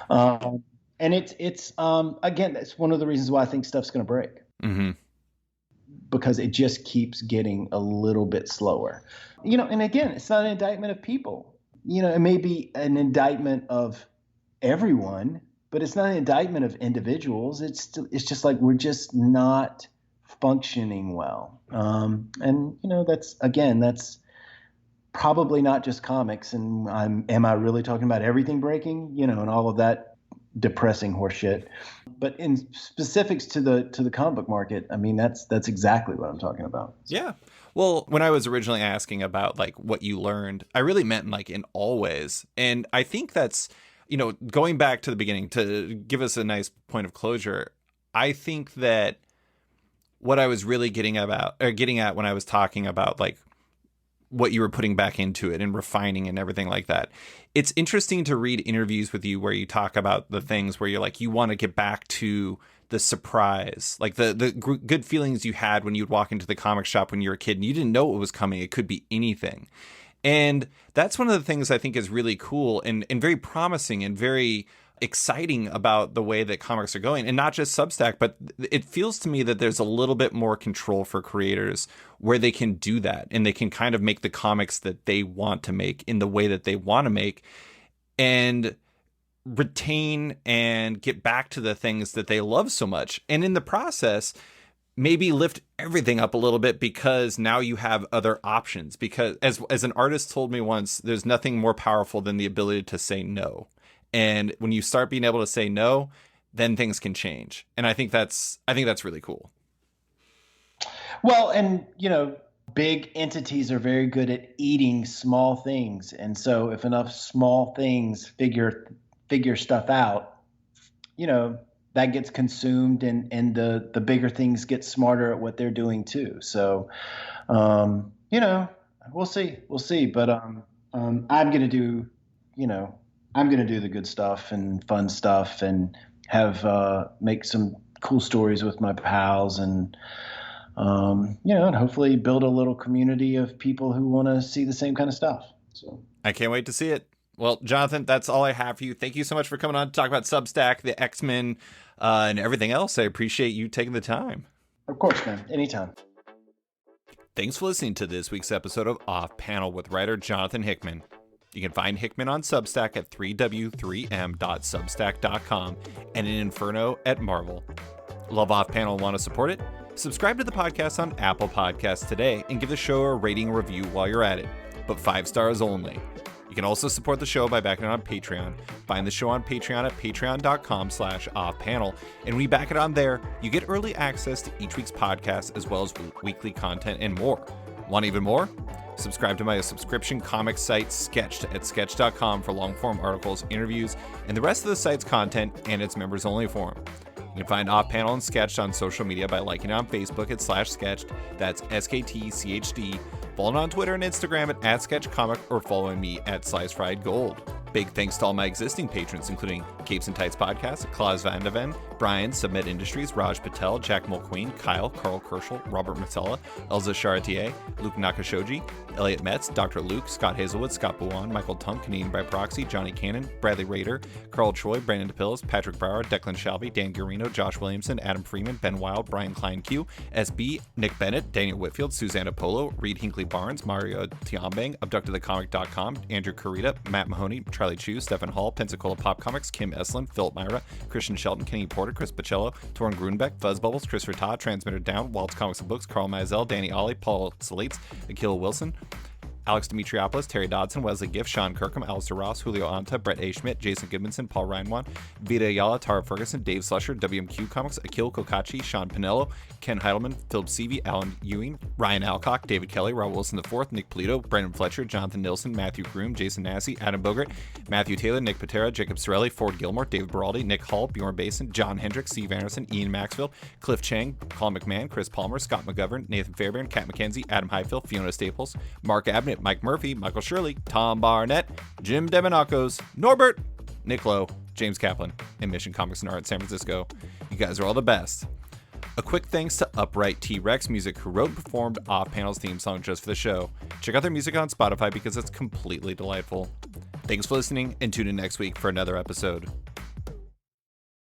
And it's again, that's one of the reasons why I think stuff's going to break. Mm-hmm. Because it just keeps getting a little bit slower. And again, it's not an indictment of people. It may be an indictment of everyone, but it's not an indictment of individuals. It's just like we're just not functioning well. And that's probably not just comics. And am I really talking about everything breaking? And all of that depressing horseshit. But in specifics to the comic book market, I mean, that's exactly what I'm talking about. Yeah. Well, when I was originally asking about like what you learned, I really meant like in all ways. And I think that's, going back to the beginning to give us a nice point of closure, I think that what I was really getting at when I was talking about like what you were putting back into it and refining and everything like that. It's interesting to read interviews with you where you talk about the things where you're like, you want to get back to the surprise, like the good feelings you had when you'd walk into the comic shop when you were a kid and you didn't know what was coming. It could be anything. And that's one of the things I think is really cool and very promising and very exciting about the way that comics are going, and not just Substack, but it feels to me that there's a little bit more control for creators where they can do that and they can kind of make the comics that they want to make in the way that they want to make and retain and get back to the things that they love so much. And in the process, maybe lift everything up a little bit because now you have other options. Because as an artist told me once, there's nothing more powerful than the ability to say no. And when you start being able to say no, then things can change. And I think that's really cool. Well, and big entities are very good at eating small things. And so if enough small things figure stuff out, that gets consumed and the bigger things get smarter at what they're doing too. So, we'll see. But I'm going to do, I'm going to do the good stuff and fun stuff and have make some cool stories with my pals and, and hopefully build a little community of people who want to see the same kind of stuff. So I can't wait to see it. Well, Jonathan, that's all I have for you. Thank you so much for coming on to talk about Substack, the X-Men, and everything else. I appreciate you taking the time. Of course, man. Anytime. Thanks for listening to this week's episode of Off Panel with writer Jonathan Hickman. You can find Hickman on Substack at 3w3m.substack.com and in Inferno at Marvel. Love Off Panel and want to support it? Subscribe to the podcast on Apple Podcasts today and give the show a rating and review while you're at it, but 5 stars only. You can also support the show by backing it on Patreon. Find the show on Patreon at patreon.com/offpanel. And when you back it on there, you get early access to each week's podcast as well as weekly content and more. Want even more? Subscribe to my subscription comic site, Sketched, at sketch.com for long-form articles, interviews, and the rest of the site's content and its members-only forum. You can find Off Panel and Sketched on social media by liking it on Facebook at /Sketched. That's SKTCHD. Follow on Twitter and Instagram at @SketchComic or following me at SlicedFriedGold. Big thanks to all my existing patrons, including Capes and Tights Podcast, Klaus Van de Ven, Brian, Submit Industries, Raj Patel, Jack Mulqueen, Kyle, Carl Kerschel, Robert Matella, Elza Chartier, Luke Nakashoji, Elliot Metz, Dr. Luke, Scott Hazelwood, Scott Buwan, Michael Tunk, Canadian by Proxy, Johnny Cannon, Bradley Rader, Carl Choi, Brandon DePillis, Patrick Brower, Declan Shalvey, Dan Guarino, Josh Williamson, Adam Freeman, Ben Wild, Brian Klein Q, SB, Nick Bennett, Daniel Whitfield, Susanna Polo, Reed Hinkley Barnes, Mario Tiambang, AbductedTheComic.com, Andrew Carita, Matt Mahoney, Charlie Chu, Stephen Hall, Pensacola Pop Comics, Kim Eslin, Philip Myra, Christian Shelton, Kenny Porter, Chris Pacello, Torrin Grunbeck, Fuzz Bubbles, Christopher Todd, Transmitter Down, Waltz Comics and Books, Carl Mazel, Danny Ollie, Paul Salates, Akil Wilson, Alex Dimitriopoulos, Terry Dodson, Wesley Giff, Sean Kirkham, Alistair Ross, Julio Anta, Brett A. Schmidt, Jason Goodmanson, Paul Reinwan, Vita Ayala, Tara Ferguson, Dave Slusher, WMQ Comics, Akil Kokachi, Sean Pinello, Ken Heidelman, Philip Seavey, Alan Ewing, Ryan Alcock, David Kelly, Rob Wilson IV, Nick Polito, Brendan Fletcher, Jonathan Nilsson, Matthew Groom, Jason Massey, Adam Bogert, Matthew Taylor, Nick Patera, Jacob Sorelli, Ford Gilmore, David Baraldi, Nick Hall, Bjorn Basin, John Hendricks, Steve Anderson, Ian Maxfield, Cliff Chang, Colin McMahon, Chris Palmer, Scott McGovern, Nathan Fairbairn, Kat McKenzie, Adam Highfield, Fiona Staples, Mark Abnett, Schmidt, Mike Murphy, Michael Shirley, Tom Barnett, Jim Demonakos, Norbert, Nick Lowe, James Kaplan, and Mission Comics and Art San Francisco. You guys are all the best. A quick thanks to Upright T-Rex Music, who wrote and performed Off-Panel's theme song just for the show. Check out their music on Spotify because it's completely delightful. Thanks for listening, and tune in next week for another episode.